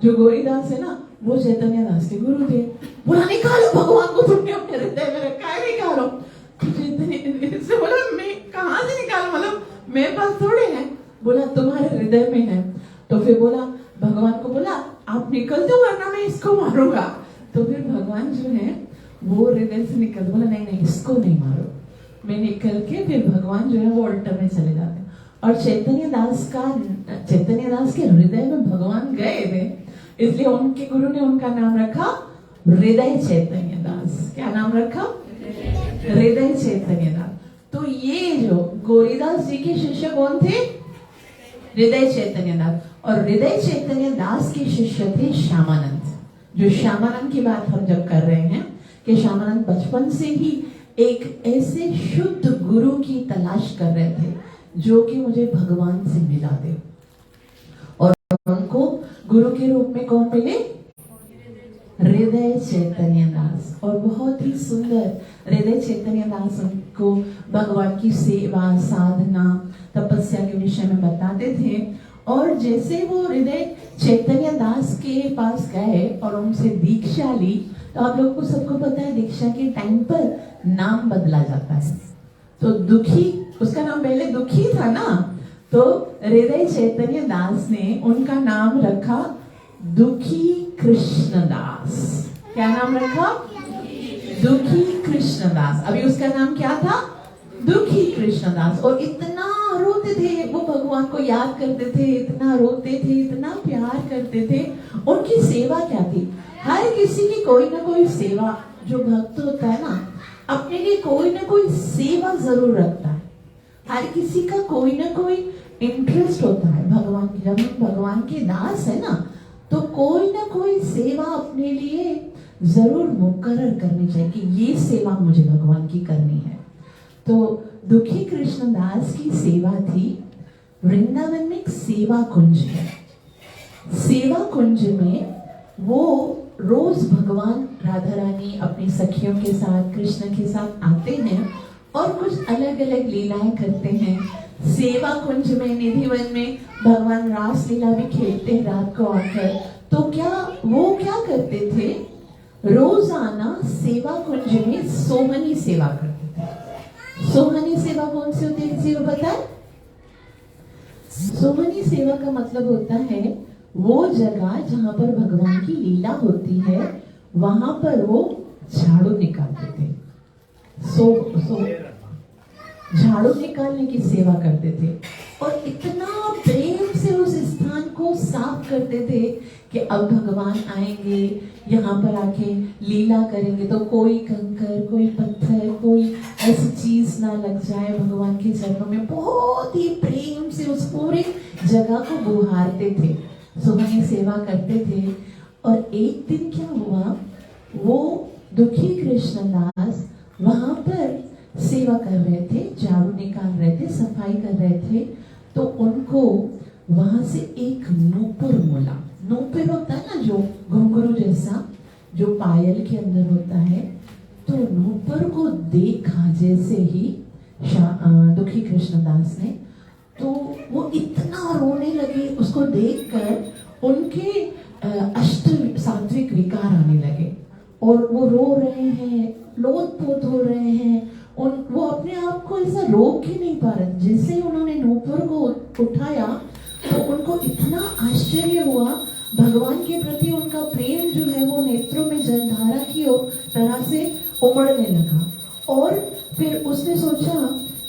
जो गौरीदास है ना, वो चैतन्य दास के गुरु थे। बोला निकालो भगवान को, तुमने अपने हृदय में रखा है, निकालो। तो चैतन्य से बोला मैं कहाँ से निकालूं, मतलब मेरे पास थोड़े हैं। बोला तुम्हारे हृदय में है। तो फिर बोला भगवान को, बोला आप निकल दो वरना मैं इसको मारूंगा। तो फिर भगवान जो है वो हृदय से निकल, बोला नहीं नहीं इसको नहीं मारो। मैं निकल के फिर भगवान जो है वो अल्टर में चले जाते हैं। और चैतन्य दास के हृदय में भगवान गए थे, इसलिए उनके गुरु ने उनका नाम रखा हृदय चैतन्य दास। क्या नाम रखा, हृदय चैतन्य दास। तो ये जो गौरीदास जी के शिष्य कौन थे, हृदय चैतन्य दास। और हृदय चैतन्य दास के शिष्य थे श्यामानंद। जो श्यामानंद की बात हम जब कर रहे हैं कि श्यामानंद बचपन से ही एक ऐसे शुद्ध गुरु की तलाश कर रहे थे जो कि मुझे भगवान से मिला दे, और उनको गुरु के रूप में कौन मिले, हृदय चैतन्य दास। और बहुत ही सुंदर हृदय चैतन्य दास उनको भगवान की सेवा, साधना, तपस्या के विषय में बताते थे। और जैसे वो हृदय चैतन्य दास के पास गए और उनसे दीक्षा ली, तो आप लोग को सबको पता है दीक्षा के टाइम पर नाम बदला जाता है। तो दुखी, उसका नाम पहले दुखी था ना, तो हृदय चैतन्य दास ने उनका नाम रखा दुखी कृष्णदास। क्या नाम रखा, दुखी कृष्णदास। अभी उसका नाम क्या था, दुखी कृष्णदास। और इतना रोते थे वो, भगवान को याद करते थे, इतना रोते थे, इतना प्यार करते थे। उनकी सेवा क्या थी, हर किसी की कोई ना कोई सेवा, जो भक्त होता है ना अपने लिए कोई ना कोई सेवा जरूर रखता है। हर किसी का कोई ना कोई इंटरेस्ट होता है भगवान की। जब हम भगवान के दास है ना, तो कोई ना कोई सेवा अपने लिए जरूर मुकर्रर करनी चाहिए कि ये सेवा मुझे भगवान की करनी है। तो दुखी कृष्णदास की सेवा थी, वृंदावन में एक सेवा कुंज है। सेवा कुंज में वो रोज भगवान राधा रानी अपनी सखियों के साथ, कृष्ण के साथ आते हैं और कुछ अलग अलग लीलाएं करते हैं। सेवा कुंज में, निधिवन में भगवान रास लीला भी खेलते हैं रात को आकर। तो वो क्या करते थे, रोजाना सेवा कुंज में सोहनी सेवा करते थे। सोहनी सेवा कौन सी होती है, किसी को पता है? सोहनी सेवा का मतलब होता है वो जगह जहां पर भगवान की लीला होती है, वहां पर वो झाड़ू निकालते थे। झाड़ू निकालने की सेवा करते थे और इतना प्रेम से उस स्थान को साफ करते थे कि अब भगवान आएंगे, यहाँ पर आके लीला करेंगे तो कोई कंकर, कोई पत्थर, कोई ऐसी चीज ना लग जाए भगवान के चरणों में। बहुत ही प्रेम से उस पूरी जगह को बुहारते थे, सोहनी सेवा करते थे। और एक दिन क्या हुआ, वो दुखी कृष्णदास वहां पर सेवा कर रहे थे, झाड़ू निकाल रहे थे, सफाई कर रहे थे। तो उनको वहां से एक नूपुर मिला। नूपुर होता है ना जो घुंघरू जैसा, जो पायल के अंदर होता है। तो नूपुर को देखा जैसे ही दुखी कृष्णदास ने, तो वो इतना रोने लगे। उसको देखकर उनके अष्ट सात्विक विकार आने लगे और वो रो रहे हैं, लोटपोट हो रहे हैं। वो अपने आप को ऐसा रोक ही नहीं पा रहे। जैसे उन्होंने नूपुर को उठाया तो उनको इतना आश्चर्य हुआ, भगवान के प्रति उनका प्रेम जो है वो नेत्रों में जलधारा की तरह से उमड़ने लगा। और फिर उसने सोचा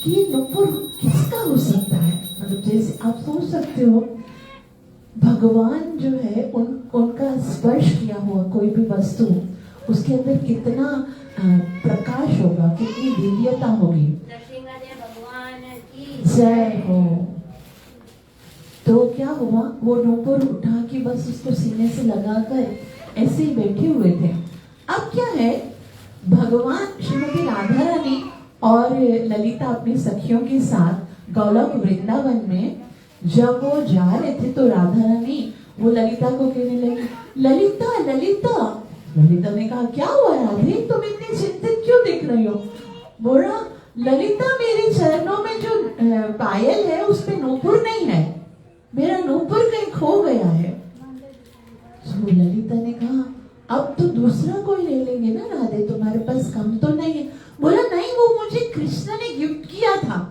कि ये नूपुर किसका हो सकता है। मतलब जैसे आप सोच सकते हो, भगवान जो है उनका स्पर्श किया हुआ कोई भी वस्तु, उसके अंदर कितना प्रकाश होगा, कितनी दिव्यता होगी। जय हो। तो क्या हुआ, वो नूपुर उठा के बस उसको सीने से लगाकर ऐसे ही बैठे हुए थे। अब क्या है, भगवान श्रीमती राधा रानी और ललिता अपनी सखियों के साथ गोलोक वृंदावन में जब वो जा रहे थे, तो राधा रानी वो ललिता को कहने लगी, ललिता ललिता। ललिता ने कहा, क्या हुआ राधे, तुम इतनी चिंतित क्यों दिख रही हो? बोला, ललिता मेरे चरणों में जो पायल है उस पे नूपुर नहीं है, मेरा नूपुर कहीं खो गया है। तो ललिता ने कहा, अब तो दूसरा कोई ले लेंगे ना राधे, तुम्हारे पास कम तो नहीं है? बोला, नहीं, वो मुझे कृष्ण ने गिफ्ट किया था,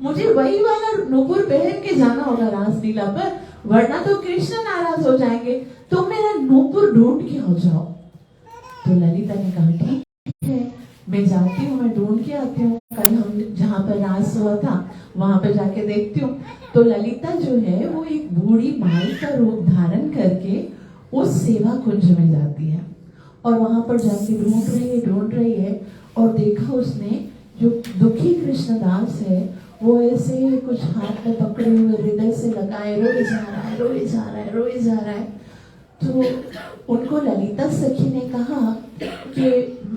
मुझे वही वाला नूपुर पहन के जाना होगा रासलीला पर, वरना तो कृष्ण नाराज हो जाएंगे, तुम मेरा नूपुर ढूंढ के हो जाओ। तो ललिता ने कहा, ठीक है, मैं जाती हूँ, मैं ढूंढ के आती हूँ, कल हम जहाँ पर रास हुआ था वहां पर जाके देखती हूँ। तो ललिता जो है वो एक बूढ़ी माई का रूप धारण करके उस सेवा कुंज में जाती है और वहां पर जाके ढूंढ रही है और देखा उसने जो दुखी कृष्णदास है वो ऐसे कुछ हाथ में पकड़े हुए हृदय से लगाए रोए जा रहा है। तो उनको ललिता सखी ने कहा कि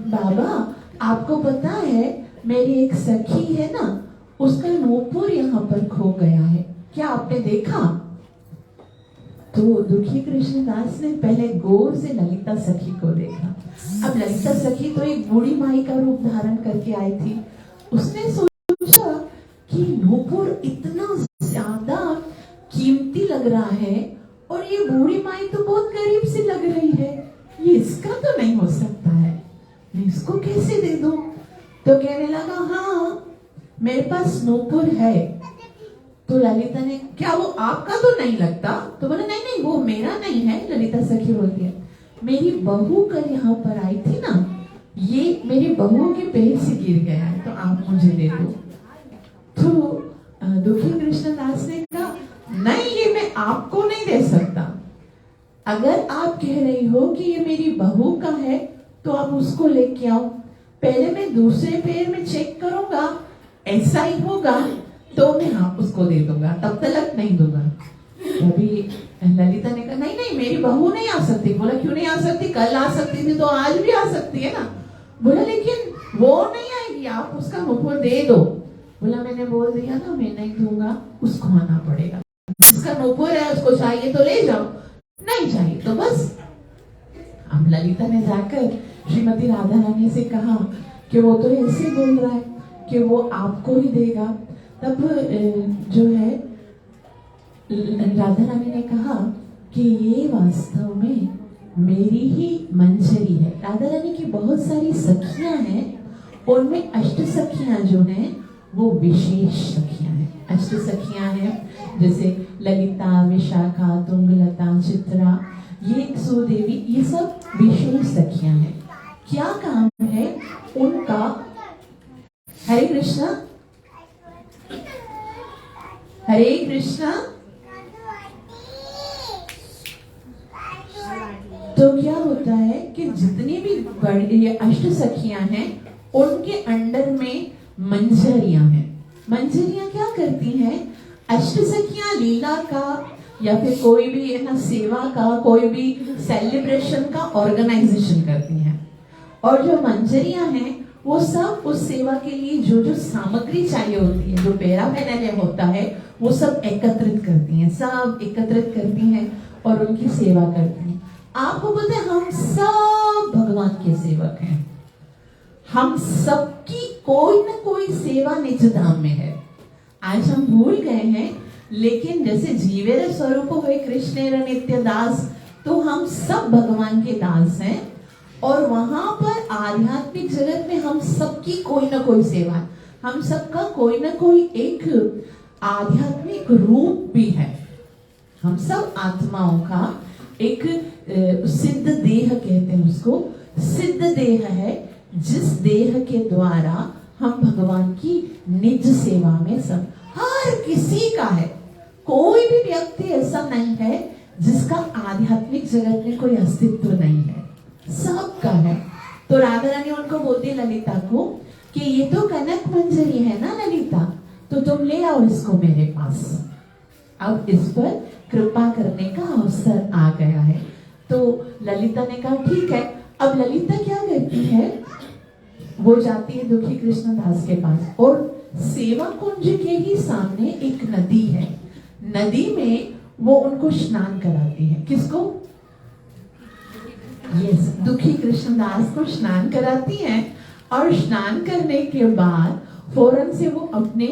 बाबा, आपको पता है मेरी एक सखी है ना, उसका नूपुर यहाँ पर खो गया है, क्या आपने देखा? तो दुखी कृष्णदास ने पहले गौर से ललिता सखी को देखा। अब ललिता सखी तो एक बूढ़ी माई का रूप धारण करके आई थी। उसने सोचा कि नूपुर इतना ज्यादा कीमती लग रहा है और ये बूढ़ी माई तो बहुत गरीब सी लग रही है, ये इसका तो नहीं हो सकता है, मैं इसको कैसे दे दूं? तो कहने लगा, हाँ मेरे पास नूपुर है। तो ललिता ने, क्या वो आपका तो नहीं लगता? तो बोला, नहीं नहीं, वो मेरा नहीं है। ललिता सखी बोलती है, मेरी बहू कल यहाँ पर आई थी ना, ये मेरी बहू के पैर से गिर गया है, तो आप मुझे दे दो। तो दुखी कृष्णदास ने कहा, नहीं, ये मैं आपको नहीं दे सकता, अगर आप कह रही हो कि ये मेरी बहू का है तो आप उसको लेके आओ, पहले मैं दूसरे पैर में चेक करूंगा, ऐसा ही होगा तो मैं हाँ उसको दे दूंगा, तब तक नहीं दूंगा। अभी ललिता ने कहा, नहीं नहीं, मेरी बहू नहीं आ सकती। बोला, क्यों नहीं आ सकती? कल आ सकती थी तो आज भी आ सकती है ना। बोला, लेकिन वो नहीं आएगी, आप उसका नूपुर दे दो। बोला, मैंने बोल दिया ना, मैं नहीं दूंगा, उसको आना पड़ेगा, जिसका नूपुर है उसको चाहिए तो ले जाओ, नहीं चाहिए तो बस। अब ललिता ने जाकर श्रीमती राधा रानी से कहा कि वो तो ऐसे बोल रहा है कि वो आपको ही देगा। तब जो है राधा रानी ने कहा कि ये वास्तव में मेरी ही मंजरी है। राधा रानी की बहुत सारी सखियां हैं, उनमें अष्ट सखियां जो हैं वो विशेष सखियां हैं। अष्ट सखियां हैं जैसे ललिता, विशाखा, तुंगलता, चित्रा, ये सुदेवी, ये सब विशेष सखियां हैं। क्या काम है उनका? हरे कृष्णा, हरे कृष्णा। तो क्या होता है कि जितनी भी बड़ी ये अष्ट सखियां हैं उनके अंडर में मंजरियां हैं। मंजरियां क्या करती हैं? अष्ट सखियां लीला का या फिर कोई भी है ना सेवा का, कोई भी सेलिब्रेशन का ऑर्गेनाइजेशन करती हैं, और जो मंजरियां हैं वो सब उस सेवा के लिए जो जो सामग्री चाहिए होती है, जो पैराफेरनालिया होता है, वो सब एकत्रित करती हैं, सब एकत्रित करती हैं और उनकी सेवा करती हैं। आपको पता है हम सब भगवान के सेवक हैं, हम सबकी कोई ना कोई सेवा निज धाम में है। आज हम भूल गए हैं, लेकिन जैसे जीवेर स्वरूप हुए कृष्णेर नित्य दास, तो हम सब भगवान के दास हैं और वहां पर आध्यात्मिक जगत में हम सबकी कोई ना कोई सेवा है, हम सबका कोई ना कोई एक आध्यात्मिक रूप भी है। हम सब आत्माओं का एक सिद्ध देह कहते हैं उसको, सिद्ध देह है जिस देह के द्वारा हम भगवान की निज सेवा में सब, हर किसी का है। कोई भी व्यक्ति ऐसा नहीं है जिसका आध्यात्मिक जगत में कोई अस्तित्व नहीं है, सबका है। तो राधा रानी उनको बोलती है ललिता को कि ये तो कनक मंजरी है ना ललिता, तो तुम ले आओ इसको मेरे पास। अब इस पर कृपा करने का अवसर आ गया है। तो ललिता ने कहा ठीक है। अब ललिता क्या करती है, वो जाती है दुखी कृष्णदास के पास, और सेवा कुंज के ही सामने एक नदी है, नदी में वो उनको स्नान कराती है। किसको? यस, दुखी कृष्णदास को स्नान कराती है। और स्नान करने के बाद फौरन से वो अपने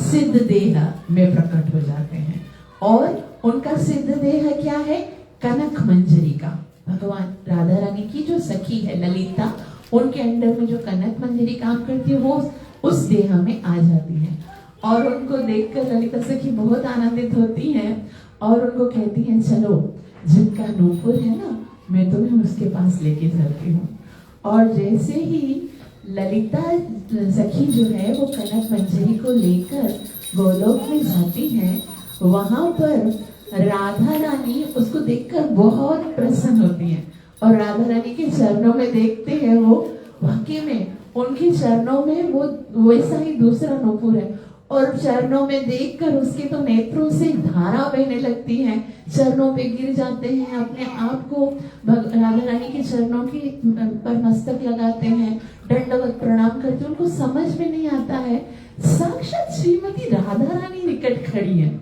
सिद्ध देह में प्रकट हो जाते हैं। और उनका सिद्ध देह क्या है? कनक मंजरी का। भगवान राधा रानी की जो सखी है ललिता, उनके अंडर में जो कनक मंजरी काम करती है, वो उस देह में आ जाती है। और उनको देखकर ललिता सखी बहुत आनंदित होती हैं और उनको कहती हैं चलो, जिनका नूपुर है ना, मैं तुम्हें उसके पास लेके चलती हूँ। और जैसे ही ललिता सखी जो है वो कनक मंजरी को लेकर गोलोक में जाती है, वहां पर राधा रानी उसको देखकर बहुत प्रसन्न होती हैं और राधा रानी के चरणों में देखते हैं वो वाकई में उनके चरणों में वो वैसा ही दूसरा नूपुर है। और चरणों में देखकर उसके तो नेत्रों से धारा बहने लगती है, चरणों पे गिर जाते हैं, अपने आप को राधा रानी के चरणों की पर मस्तक लगाते हैं, दंडवत प्रणाम करते हैं। उनको समझ में नहीं आता है साक्षात श्रीमती राधा रानी निकट खड़ी है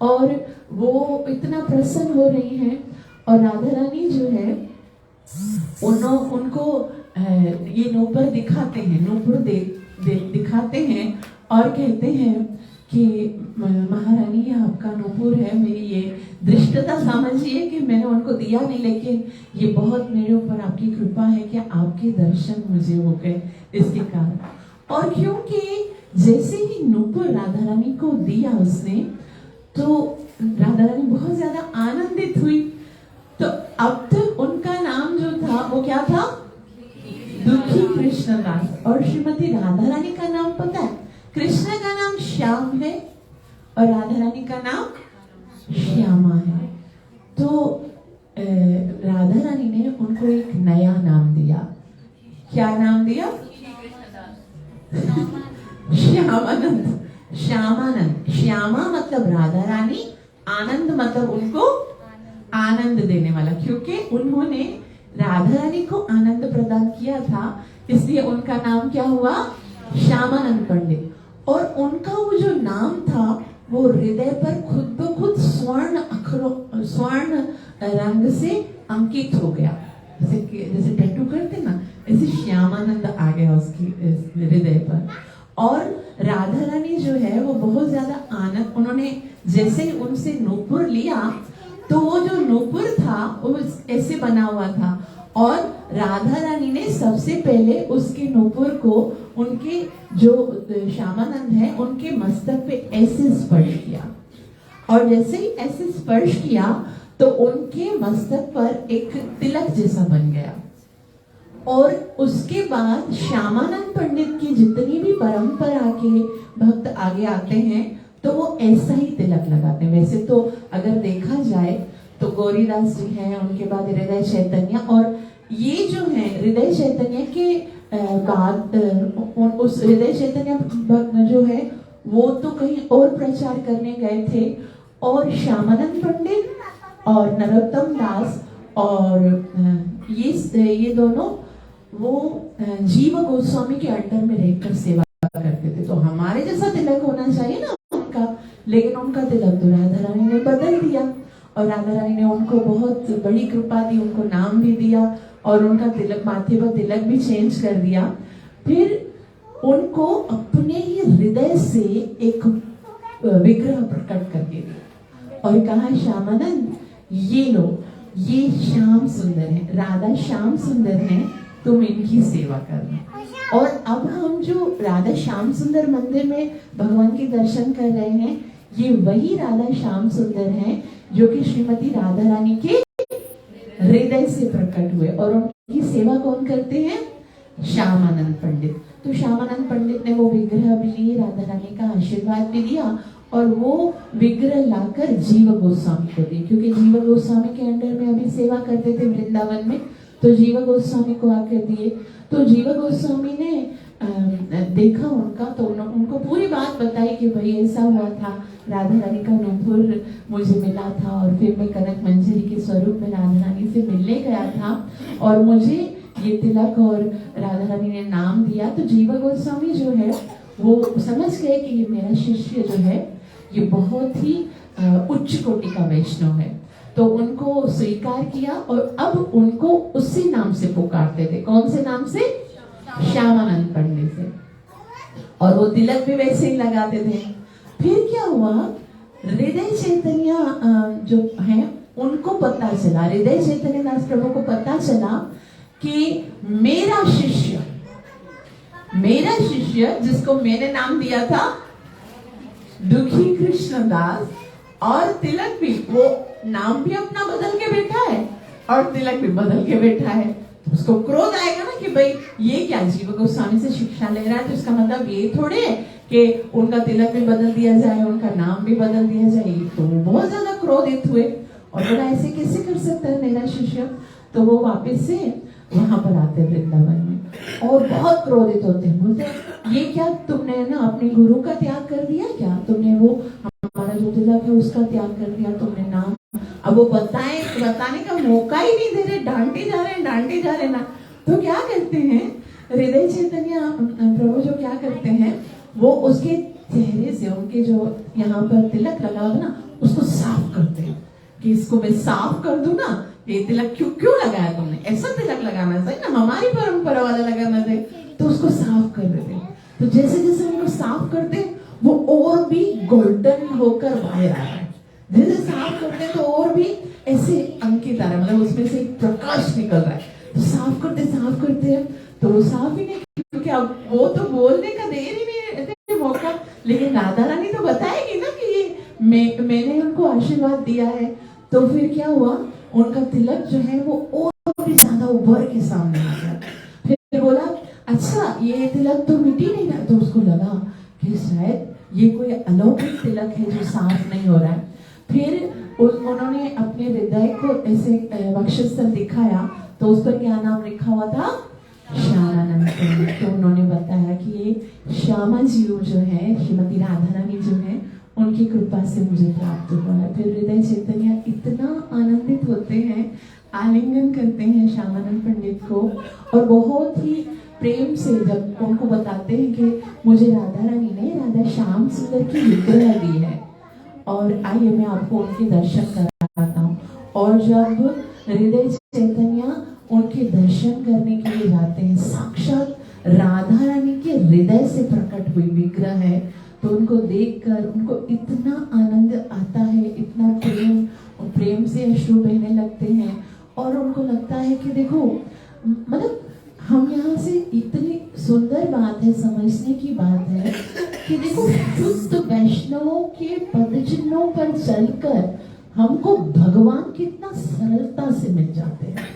और वो इतना प्रसन्न हो रही है। और राधा रानी जो है उनको ये नूपुर दिखाते हैं, नूपुर दिखाते हैं और कहते हैं कि महारानी ये आपका नूपुर है, मेरी ये दृष्टता समझिए कि मैंने उनको दिया नहीं, लेकिन ये बहुत मेरे ऊपर आपकी कृपा है कि आपके दर्शन मुझे हो गए इसके कारण। और क्योंकि जैसे ही नूपुर राधा रानी को दिया उसने, तो राधा रानी बहुत ज्यादा आनंदित हुई। तो अब तक उनका नाम जो था वो क्या था? दुखी कृष्णदास। और श्रीमती राधा रानी का नाम पता है? कृष्ण का नाम श्याम है और राधा रानी का नाम श्यामा है। तो राधा रानी ने उनको एक नया नाम दिया। क्या नाम दिया? श्यामानंद। श्यामानंद, श्यामा मतलब राधा रानी, आनंद मतलब उनको आनंद देने वाला। क्योंकि उन्होंने राधा रानी को आनंद प्रदान किया था, इसलिए उनका नाम क्या हुआ? श्यामानंद पंडित। और उनका वो जो नाम था वो हृदय पर खुद ब खुद स्वर्ण अक्षरों, स्वर्ण रंग से अंकित हो गया। जैसे टैटू करते ना, ऐसे श्यामानंद आ गया उसकी हृदय पर। और राधा रानी जो है वो बहुत ज्यादा आनंद, उन्होंने जैसे ही उनसे नूपुर लिया तो वो जो नूपुर था वो ऐसे बना हुआ था और राधा रानी ने सबसे पहले उसके नूपुर को उनके जो श्यामानंद है उनके मस्तक पे ऐसे स्पर्श किया। और जैसे ही ऐसे स्पर्श किया तो उनके मस्तक पर एक तिलक जैसा बन गया। और उसके बाद श्यामानंद पंडित की जितनी भी परंपरा के भक्त आगे आते हैं तो वो ऐसा ही तिलक लगाते हैं। वैसे तो अगर देखा जाए तो गौरीदास जी हैं, उनके बाद हृदय चैतन्य, और ये जो है हृदय चैतन्य के बाद उस हृदय चैतन्य भक्त जो है वो तो कहीं और प्रचार करने गए थे। और श्यामानंद पंडित और नरोत्तम दास और ये दोनों वो जीव गोस्वामी के अंडर में रहकर सेवा करते थे। तो हमारे जैसा तिलक होना चाहिए ना उनका, लेकिन उनका तिलक तो राधा रानी ने बदल दिया और राधा रानी ने उनको बहुत बड़ी कृपा दी, उनको नाम भी दिया और उनका तिलक, माथे पर तिलक भी चेंज कर दिया। फिर उनको अपने ही हृदय से एक विग्रह प्रकट करके दिया और कहा श्यामानंद ये लो, ये श्याम सुंदर है, राधा श्याम सुंदर है, तुम इनकी सेवा करना। और अब हम जो राधा श्याम सुंदर मंदिर में भगवान के दर्शन कर रहे हैं, ये वही राधा श्याम सुंदर हैं जो कि श्रीमती राधा रानी के हृदय से प्रकट हुए। और उनकी सेवा कौन करते हैं? श्यामानंद पंडित। तो श्यामानंद पंडित ने वो विग्रह भी लिए, राधा रानी का आशीर्वाद भी दिया और वो विग्रह लाकर जीव गोस्वामी को दी। क्योंकि जीव गोस्वामी के अंडर में अभी सेवा करते थे वृंदावन में, तो जीव गोस्वामी को आकर दिए। तो जीव गोस्वामी ने देखा उनका तो उनको पूरी बात बताई कि भाई ऐसा हुआ था, राधा रानी का नूपुर मुझे मिला था और फिर मैं कनक मंजरी के स्वरूप में राधा रानी से मिलने गया था और मुझे ये तिलक और राधा रानी ने नाम दिया। तो जीवा गोस्वामी जो है वो समझ गए कि ये मेरा शिष्य जो है ये बहुत ही उच्च कोटि का वैष्णव है, तो उनको स्वीकार किया और अब उनको उसी नाम से पुकारते थे। कौन से नाम से? श्यामानंद पंडित से। और वो तिलक भी वैसे ही लगाते थे। फिर क्या हुआ, हृदय चैतन्य जो है उनको पता चला, हृदय चैतन्य दास प्रभु को पता चला कि मेरा शिष्य जिसको मैंने नाम दिया था दुखी कृष्णदास, और तिलक भी, वो नाम भी अपना बदल के बैठा है और तिलक भी बदल के बैठा है। तो उसको क्रोध आएगा ना कि भाई ये क्या, जीव गोस्वामी से शिक्षा ले रहा है तो इसका मतलब ये थोड़े है कि उनका तिलक भी बदल दिया जाए, उनका नाम भी बदल दिया जाए। तो वो बहुत ज्यादा क्रोधित हुए और बोला ऐसे कैसे कर सकता है मेरा शिष्य। तो वो वापस से वहां पर आते वृंदावन में और बहुत क्रोधित होते हैं, बोलते ये क्या तुमने ना अपने गुरु का त्याग कर दिया क्या, तुमने वो हमारा जो तिलक है उसका त्याग कर दिया तुमने नाम। अब वो बताने का मौका ही नहीं दे रहे, डांटे जा रहे ना। तो क्या करते हैं हृदय चैतन्य प्रभु जो क्या करते हैं, वो उसके चेहरे से उनके जो यहाँ पर तिलक लगा होगा ना उसको साफ करते हैं कि इसको मैं साफ कर दूं ना, ये तिलक क्यों लगाया तुमने, ऐसा तिलक लगाना चाहिए ना, हमारी परंपरा वाला लगाना चाहिए। तो उसको साफ कर देते हैं। तो जैसे जैसे उनको साफ करते वो और भी गोल्डन होकर बाहर आ रहा है। जैसे साफ करते तो और भी ऐसे अंकित आ रहा है, मतलब उसमें से एक प्रकाश निकल रहा है। तो साफ करते हैं तो वो साफ ही नहीं, क्योंकि अब वो तो बोलने का देर ही नहीं मौका, लेकिन राधा रानी तो बताएगी ना कि ये मैंने उनको आशीर्वाद दिया है। तो फिर क्या हुआ, उनका तिलक जो है वो और भी ज्यादा उभर के सामने आ गया। फिर बोला अच्छा ये तिलक तो मिटी नहीं रहा, तो उसको लगा कि शायद ये कोई अलौकिक तिलक है जो साफ नहीं हो रहा है। फिर उन्होंने अपने हृदय को ऐसे वक्षस्थल दिखाया, तो उस पर क्या नाम लिखा हुआ था, श्यामानंद पंडित। तो उन्होंने बताया कि ये श्यामा जी जो है, श्रीमती राधा रानी जो है, उनकी कृपा से मुझे प्राप्त हुआ है। फिर हृदय चैतन्य इतना आनंदित होते हैं, आलिंगन करते हैं श्यामानंद पंडित को और बहुत ही प्रेम से जब उनको बताते हैं कि मुझे राधा रानी ने राधा श्याम सुंदर की विग्रह दी है और आइए मैं आपको उनके दर्शन कराता हूँ। और जब हृदय चैतन्य उनके दर्शन करने के लिए जाते हैं, साक्षात राधा रानी के हृदय से प्रकट हुई विग्रह है, तो उनको देखकर उनको इतना आनंद आता है, इतना प्रेम से अश्रु बहने लगते हैं और उनको लगता है कि देखो, मतलब हम यहाँ से इतनी सुंदर बात है, समझने की बात है कि देखो शुद्ध वैष्णवों के पदचिन्हों पर चलकर हमको भगवान कितना सरलता से मिल जाते हैं,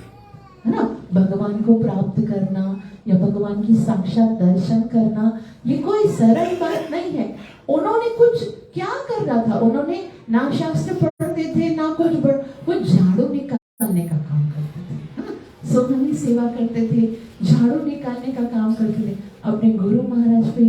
है ना। भगवान को प्राप्त करना या भगवान की साक्षात दर्शन करना ये कोई सरल बात नहीं है। उन्होंने कुछ क्या कर रहा था, उन्होंने ना शास्त्र पढ़ते थे ना कुछ झाड़ू निकालने का काम करते थे, है ना। सोहनी सेवा करते थे, झाड़ू निकालने का काम करते थे। अपने गुरु महाराज पे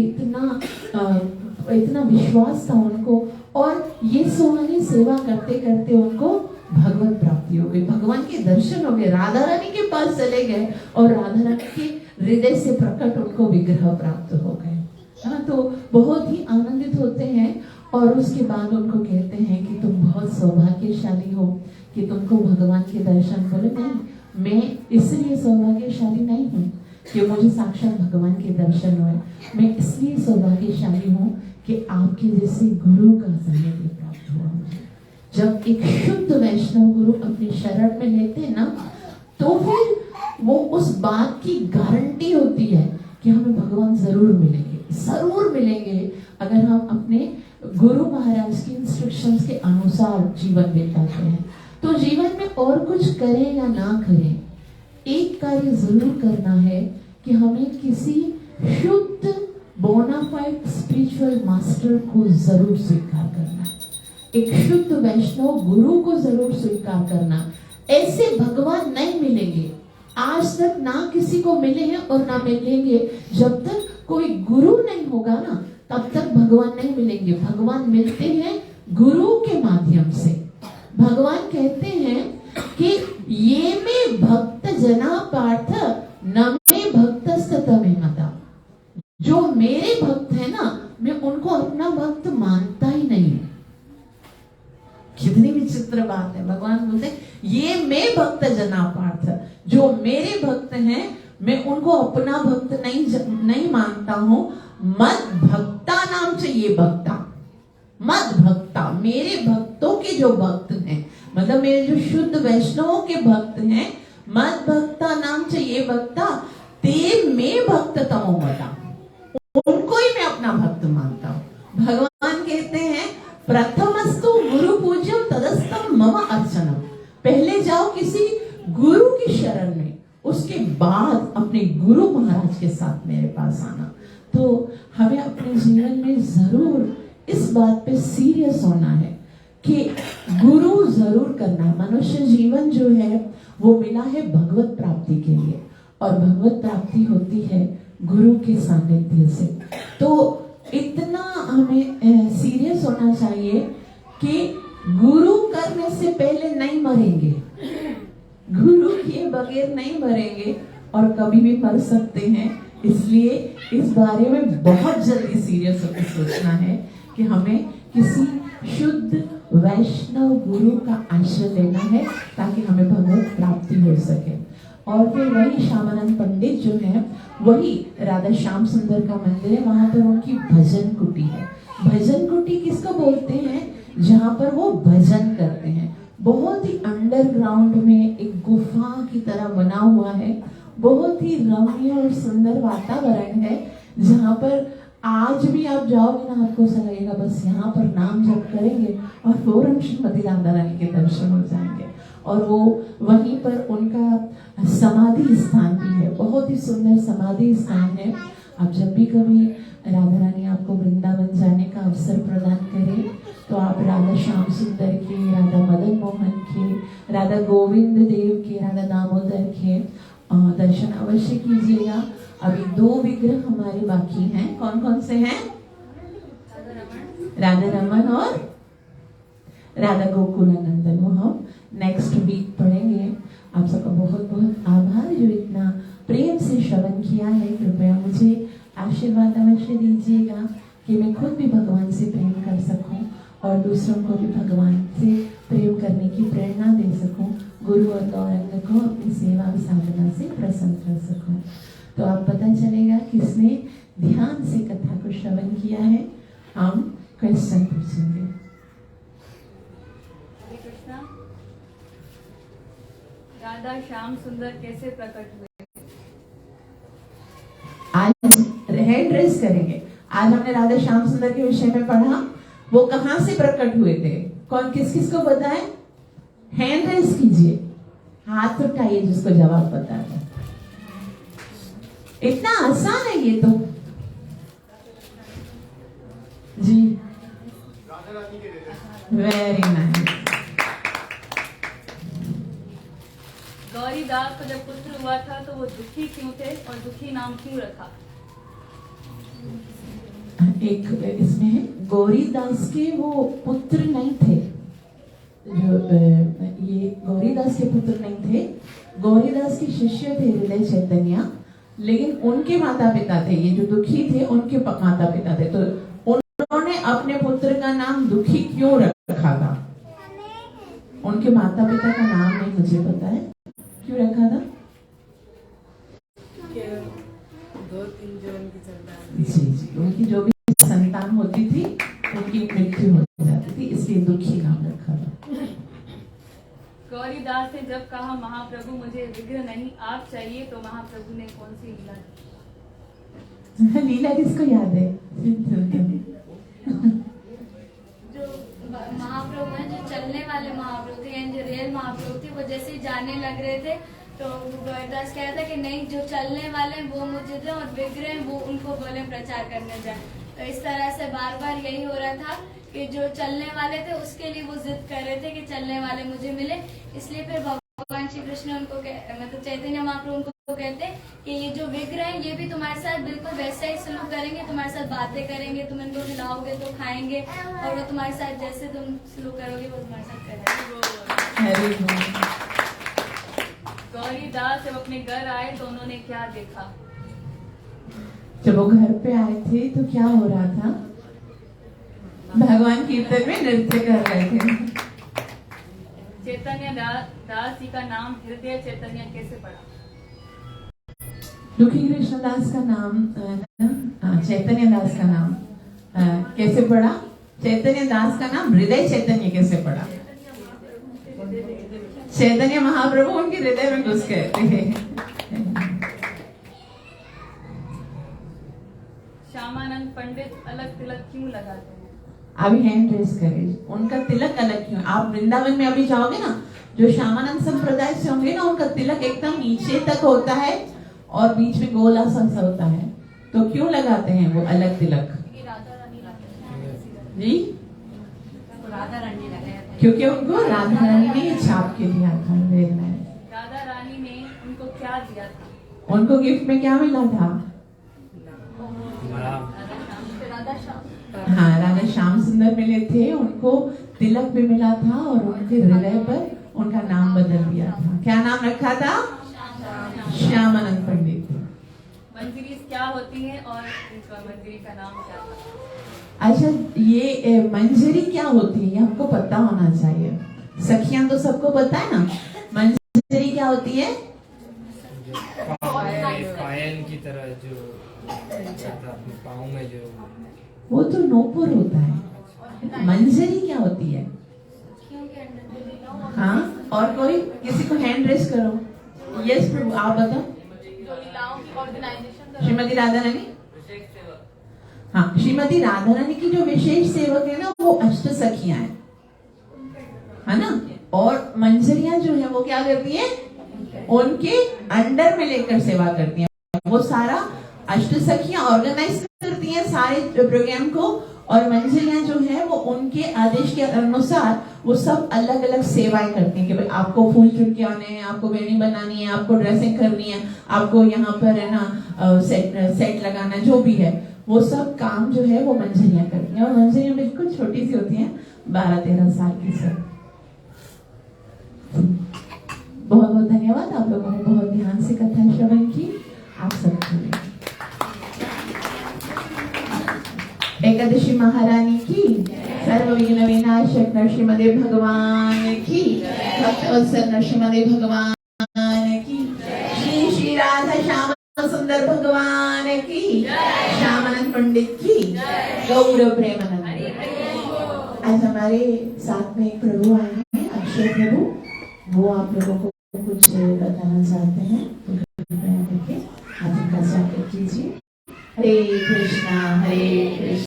इतना विश्वास था उनको और ये सोहनी सेवा करते करते उनको भगवत प्राप्ति हो गई, भगवान के दर्शन हो गए, राधा रानी के पास चले गए और राधा रानी के हृदय से प्रकट उनको विग्रह प्राप्त हो गए, है ना। तो बहुत ही आनंदित होते हैं और उसके बाद उनको कहते हैं कि तुम बहुत सौभाग्यशाली हो कि तुमको भगवान के दर्शन। बोले नहीं, मैं इसलिए सौभाग्यशाली नहीं हूँ कि मुझे साक्षात भगवान के दर्शन हुए, मैं इसलिए सौभाग्यशाली हूँ कि आपके जैसे गुरु का सानिध्य प्राप्त हुआ मुझे। जब एक शुद्ध वैष्णव गुरु अपने शरण में लेते हैं ना, तो फिर वो उस बात की गारंटी होती है कि हमें भगवान जरूर मिलेंगे अगर हम अपने गुरु महाराज की इंस्ट्रक्शंस के अनुसार जीवन बिताते हैं। तो जीवन में और कुछ करें या ना करें, एक कार्य जरूर करना है कि हमें किसी शुद्ध बोनाफाइड स्पिरिचुअल मास्टर को जरूर स्वीकार करना, एक शुद्ध वैष्णव गुरु को जरूर स्वीकार करना। ऐसे भगवान नहीं मिलेंगे, आज तक ना किसी को मिले हैं और ना मिलेंगे जब तक कोई गुरु नहीं होगा ना, तब तक भगवान नहीं मिलेंगे। भगवान मिलते हैं गुरु के माध्यम से। भगवान कहते हैं कि ये में भक्त जना पार्थ न में भक्तस्तमे मता। जो मेरे भक्त है ना, मैं उनको अपना भक्त मानता ही नहीं। कितनी विचित्र बात है। भगवान बोलते हैं ये मैं भक्त जना पार्थ, जो मेरे भक्त हैं मैं उनको अपना भक्त नहीं मानता हूं। मद भक्ता नाम चाहिए भक्ता, मद भक्ता, मेरे भक्तों के जो भक्त हैं, मतलब मेरे जो शुद्ध वैष्णवों के भक्त हैं, मद भक्ता नाम चाहिए भक्ता, ते में भक्त तमो मता, उनको ही मैं अपना भक्त मानता हूं। भगवान कहते हैं प्रथमस्तु गुरु पूज्यम तदस्तम मम अर्चनम। पहले जाओ किसी गुरु की शरण में, उसके बाद अपने गुरु महाराज के साथ मेरे पास आना। तो हमें अपने जीवन में जरूर इस बात पे सीरियस होना है कि गुरु जरूर करना है। मनुष्य जीवन जो है वो मिला है भगवत प्राप्ति के लिए, और भगवत प्राप्ति होती है गुरु के सानिध्य से। तो इतना हमें सीरियस होना चाहिए कि गुरु करने से पहले नहीं मरेंगे, गुरु किए बगैर नहीं मरेंगे, और कभी भी मर सकते हैं। इसलिए इस बारे में बहुत जल्दी सीरियस होकर सोचना है कि हमें किसी शुद्ध वैष्णव गुरु का आश्रय लेना है ताकि हमें भगवत प्राप्ति हो सके। और फिर वही श्यामानंद पंडित जो है, वही राधा श्याम सुंदर का मंदिर है, वहां पर उनकी भजन कुटी है। भजन कुटी किसको बोलते हैं? जहाँ पर वो भजन करते हैं। बहुत ही अंडरग्राउंड में एक गुफा की तरह बना हुआ है। बहुत ही रम्य और सुंदर वातावरण है, जहाँ पर आज भी आप जाओगे ना, आपको ऐसा लगेगा बस यहाँ पर नाम जप करेंगे और फौरन श्रीमती राधा रानी के दर्शन हो जाएंगे। और वो वहीं पर उनका समाधि स्थान भी है, बहुत ही सुंदर समाधि स्थान है। आप जब भी कभी राधा रानी आपको वृंदावन जाने का अवसर प्रदान करें तो आप राधा श्याम सुंदर के, राधा मदन मोहन के, राधा गोविंद देव के, राधा दामोदर के दर्शन अवश्य कीजिएगा। अभी 2 विग्रह हमारे बाकी हैं। कौन कौन से हैं? राधा रमन और राधा गोकुलानंदन। वो हम नेक्स्ट वीक पढ़ेंगे। आप सबका बहुत बहुत आभार जो इतना प्रेम से श्रवण किया है। कृपया मुझे आशीर्वाद अवश्य दीजिएगा कि मैं खुद भी भगवान से प्रेम कर सकूं और दूसरों को भी भगवान से प्रेम करने की प्रेरणा दे सकूं, गुरु और गौरंग को अपनी सेवा और साधना से प्रसन्न कर सकूं। तो आप पता चलेगा किसने ध्यान से कथा को श्रवण किया है। हम क्वेश्चन पूछेंगे। राधा श्याम सुंदर कैसे प्रकट हुए? आज हेड रेस करेंगे। आज हमने राधा श्याम सुंदर के विषय में पढ़ा। वो कहां से प्रकट हुए थे? कौन किस किस को पता है? हैंड रेस कीजिए, हाथ उठाइए जिसको जवाब पता है। इतना आसान है ये तो जी। Very nice. गौरीदास को जब पुत्र हुआ था तो वो दुखी क्यों थे और दुखी नाम क्यों रखा? एक इसमें गौरीदास के वो पुत्र नहीं थे, जो ये गौरीदास के पुत्र नहीं थे। गौरीदास के शिष्य थे हृदय चैतन्य, लेकिन उनके माता पिता थे, ये जो दुखी थे उनके माता पिता थे। तो उन्होंने अपने पुत्र का नाम दुखी क्यों रखा था? उनके माता पिता का नाम नहीं मुझे पता है, क्यों रखा था? जी, उनकी जो भी संतान होती थी उनकी मृत्यु हो जाती थी, इसलिए दुखी नाम रखा था। गौरीदास ने जब कहा महाप्रभु मुझे विग्रह नहीं आप चाहिए, तो महाप्रभु ने कौन सी लीला की? लीला किसको याद है? जो महाप्रभु हैं, जो चलने वाले महाप्रभु थे, यानी जो रियल महाप्रभु थे, वो जैसे ही जाने लग रहे थे तो गौरीदास कह रहा था कि नहीं, जो चलने वाले हैं वो मुझे दो और विग्रह वो उनको बोले प्रचार करने जाए। तो इस तरह से बार बार यही हो रहा था कि जो चलने वाले थे उसके लिए वो जिद कर रहे थे कि चलने वाले मुझे मिले। इसलिए फिर भगवान श्री कृष्ण उनको मतलब चैतन्य महाप्रभु उनको वो कहते हैं कि ये जो विग्रह है ये भी तुम्हारे साथ बिल्कुल वैसा ही सलूक करेंगे, तुम्हारे साथ बातें करेंगे, तुम इनको खिलाओगे तो खाएंगे, और वो तुम्हारे साथ जैसे तुम सलूक करोगे वो तुम्हारे साथ करेंगे। हरि बोल। गौरीदास जब अपने घर आए तो उन्होंने क्या देखा? जब वो घर पे आए थे तो क्या हो रहा था? भगवान कीर्तन में नृत्य कर रहे थे। चैतन्य दास जी का नाम हृदय चैतन्य कैसे पड़ा? दुखी कृष्णदास का नाम चैतन्य दास का नाम कैसे पड़ा? चैतन्य दास का नाम हृदय चैतन्य कैसे पड़ा? चैतन्य महाप्रभु उनके हृदय में घुस गए थे। श्यामानंद पंडित अलग तिलक क्यों लगाते हैं? अभी हैंड रेस करें, उनका तिलक अलग क्यों? आप वृंदावन में अभी जाओगे ना, जो श्यामानंद संप्रदाय से होंगे ना, उनका तिलक एकदम नीचे तक होता है और बीच में गोला सा होता है। तो क्यों लगाते हैं वो अलग तिलक? जी, राधा रानी लगाया था। क्योंकि उनको राधा रानी ने ये छाप के दिया था। देखना है, राधा रानी ने उनको क्या दिया था? उनको गिफ्ट में क्या मिला था? राधा श्याम। हाँ, राधा श्याम सुंदर मिले थे, उनको तिलक भी मिला था और उनके हृदय पर उनका नाम बदल दिया था। क्या नाम रखा था? श्यामानंद पंडित। मंजरी क्या होती है और इनका मंजरी का नाम क्या था? अच्छा, ये मंजरी क्या होती है ये हमको पता होना चाहिए। सखियां तो सबको पता है ना। मंजरी क्या होती है? पायल की तरह जो अपने पाँव में जो, वो तो नोपुर होता है। मंजरी क्या होती है? हाँ, और कोई किसी को हैंड रेस करो। यस प्रभु, आप बताओ। श्रीमती राधा रानी। हाँ, श्रीमती राधा रानी की जो विशेष सेवक है ना, वो अष्ट सखियां हैं, है ना। और मंजरियां जो है वो क्या करती है? उनके अंडर में लेकर सेवा करती हैं। वो सारा अष्ट सखियां ऑर्गेनाइज करती हैं सारे प्रोग्राम को, और मंजरियां जो है वो उनके आदेश के अनुसार वो सब अलग अलग सेवाएं करती हैं कि भाई आपको फूल चुन के आने हैं, आपको वेणी बनानी है, आपको ड्रेसिंग करनी है, आपको यहाँ पर है ना सेट लगाना, जो भी है वो सब काम जो है वो मंजरियां करती हैं। और मंजरियां बिल्कुल छोटी सी होती हैं, 12-13 साल की सब। बहुत बहुत धन्यवाद, आप लोगों ने बहुत ध्यान से कथा श्रवण की। आप सबको एकादशी महारानी की, सर्वविघ्न विनाशक नरसिंहदेव भगवान की, भक्तवत्सल नरसिंहदेव भगवान की, श्री श्री राधा श्याम सुंदर भगवान की, श्यामानंद पंडित की, गौर प्रेमानंद। आज हमारे साथ में एक प्रभु आए हैं, अक्षय प्रभु, वो आप लोगों को कुछ बताना चाहते हैं, तो कृपया करके आप उनका स्वागत कीजिए। हरे कृष्णा हरे कृष्णा।